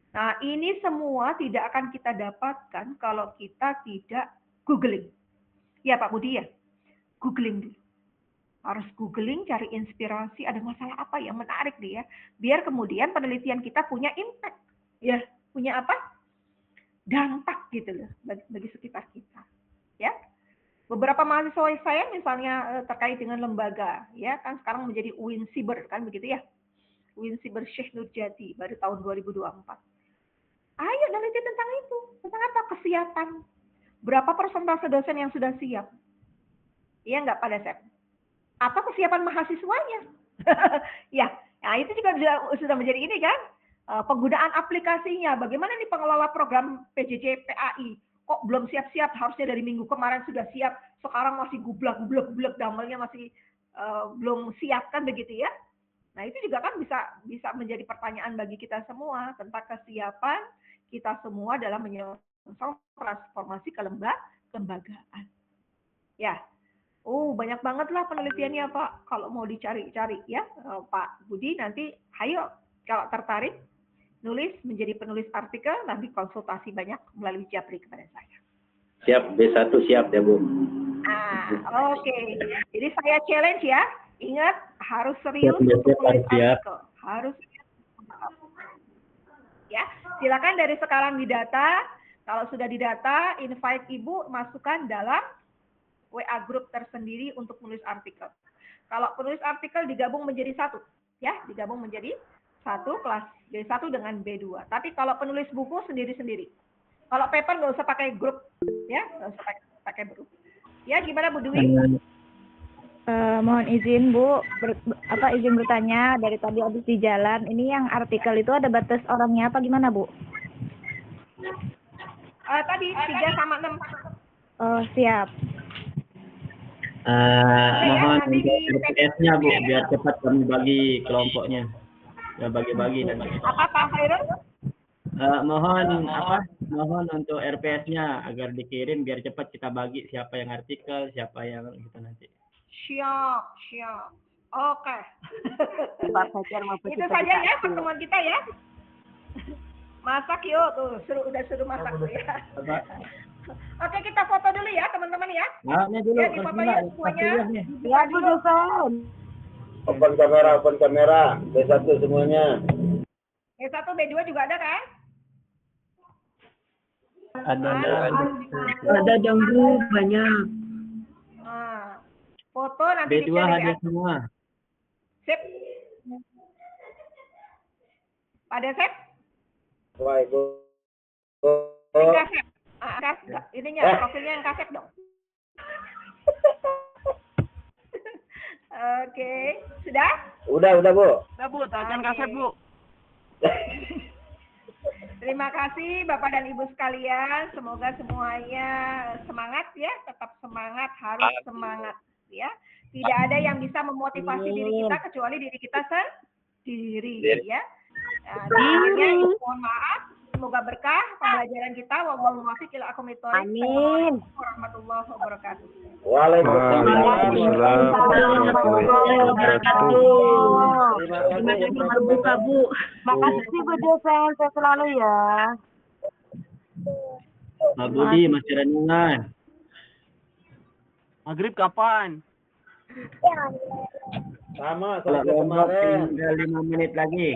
Nah, ini semua tidak akan kita dapatkan kalau kita tidak googling. Ya Pak Budi ya, googling dulu. Harus googling, cari inspirasi, ada masalah apa yang menarik nih ya. Biar kemudian penelitian kita punya impact. Ya, punya apa? Dampak gitu loh bagi sekitar kita. Ya. Beberapa mahasiswa saya misalnya terkait dengan lembaga, ya kan sekarang menjadi UIN Siber kan begitu ya. UIN Siber Syekh Nurjati baru tahun 2024. Ayo neliti tentang itu. Tentang apa? Kesiapan. Berapa persentase dosen yang sudah siap? Iya nggak pada Sep? Atau kesiapan mahasiswanya? Ya, nah itu juga sudah menjadi ini kan. Penggunaan aplikasinya. Bagaimana nih pengelola program PJJ PAI? Kok belum siap-siap, harusnya dari minggu kemarin sudah siap, sekarang masih gublak, damelnya masih belum siap kan begitu ya. Nah itu juga kan bisa menjadi pertanyaan bagi kita semua tentang kesiapan kita semua dalam menyongsong transformasi kelembagaan. Ya, banyak banget lah penelitiannya Pak, kalau mau dicari-cari ya Pak Budi, nanti ayo kalau tertarik nulis menjadi penulis artikel, nanti konsultasi banyak melalui Japri kepada saya. Siap, B1 siap ya Bu. Oke. Jadi saya challenge ya, ingat harus serius untuk menulis artikel. Harus ya. Silakan dari sekarang didata, kalau sudah didata, invite Ibu masukkan dalam WA group tersendiri untuk menulis artikel. Kalau penulis artikel digabung menjadi satu, ya, digabung menjadi satu kelas B1 dengan B2. Tapi kalau penulis buku sendiri-sendiri. Kalau paper nggak usah pakai grup, ya, nggak usah pakai grup. Ya, gimana Bu Dwi? Mohon izin Bu, izin bertanya, dari tadi habis di jalan. Ini yang artikel itu ada batas orangnya apa gimana Bu? Tadi 3 sama 6. Oh siap. Mohon RPS-nya Bu, biar cepat kami bagi kelompoknya. Ya bagi-bagi dan apa Pak Khairul? Mohon untuk RPS-nya agar dikirim biar cepat kita bagi siapa yang artikel, siapa yang kita nanti. Siap. Oke. Itu saja ya pertemuan kita ya. Masak yuk tuh, suruh masak tuh ya. Oke, kita foto dulu ya teman-teman ya. Nah, dulu. Ya, difotonya semuanya. Ya Bu dosen. Open kamera, B1 semuanya. B1, B2 juga ada kan? Ada jambu banyak. Foto nanti B2 ada semua. Sip. Pada Sip? Wah, Ibu. Kasep. Ininya, profilnya yang kasep dong. Oke, sudah? Udah Bu. Udah Bu, tangan kasep Bu. Terima kasih Bapak dan Ibu sekalian. Semoga semuanya semangat ya, tetap semangat, harus semangat ya. Tidak ada yang bisa memotivasi diri kita kecuali diri kita sendiri ya. Nah, mohon maaf. Semoga berkah pembelajaran kita. Wallahu muwaffiq ila aqwamit thoriq. Amin. Warahmatullahi wabarakatuh. Waalaikumsalam warahmatullahi wabarakatuh. Terima kasih Buka Bu. Makasih Bu dosen, saya selalu ya. Pak Budi masih renungan. Maghrib kapan? sama Kalau seperti kemarin. tinggal 5 menit lagi.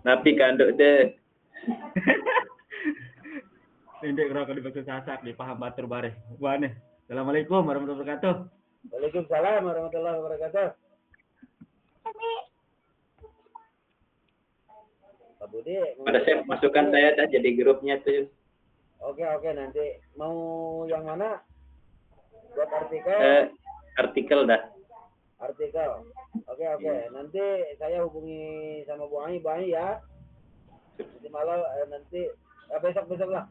Napi kanduk deh. Pendek rokok di bakso sasak di paham batur bare. Wah nih. Assalamualaikum warahmatullahi wabarakatuh. Waalaikumsalam warahmatullahi wabarakatuh. Pak Budi. Pada saya masukkan saya dah jadi grupnya tuh. Oke, nanti mau yang mana? Buat artikel? Artikel dah. Artikel. Oke. Nanti saya hubungi sama Bu Ani ya. Nanti malam besok lah.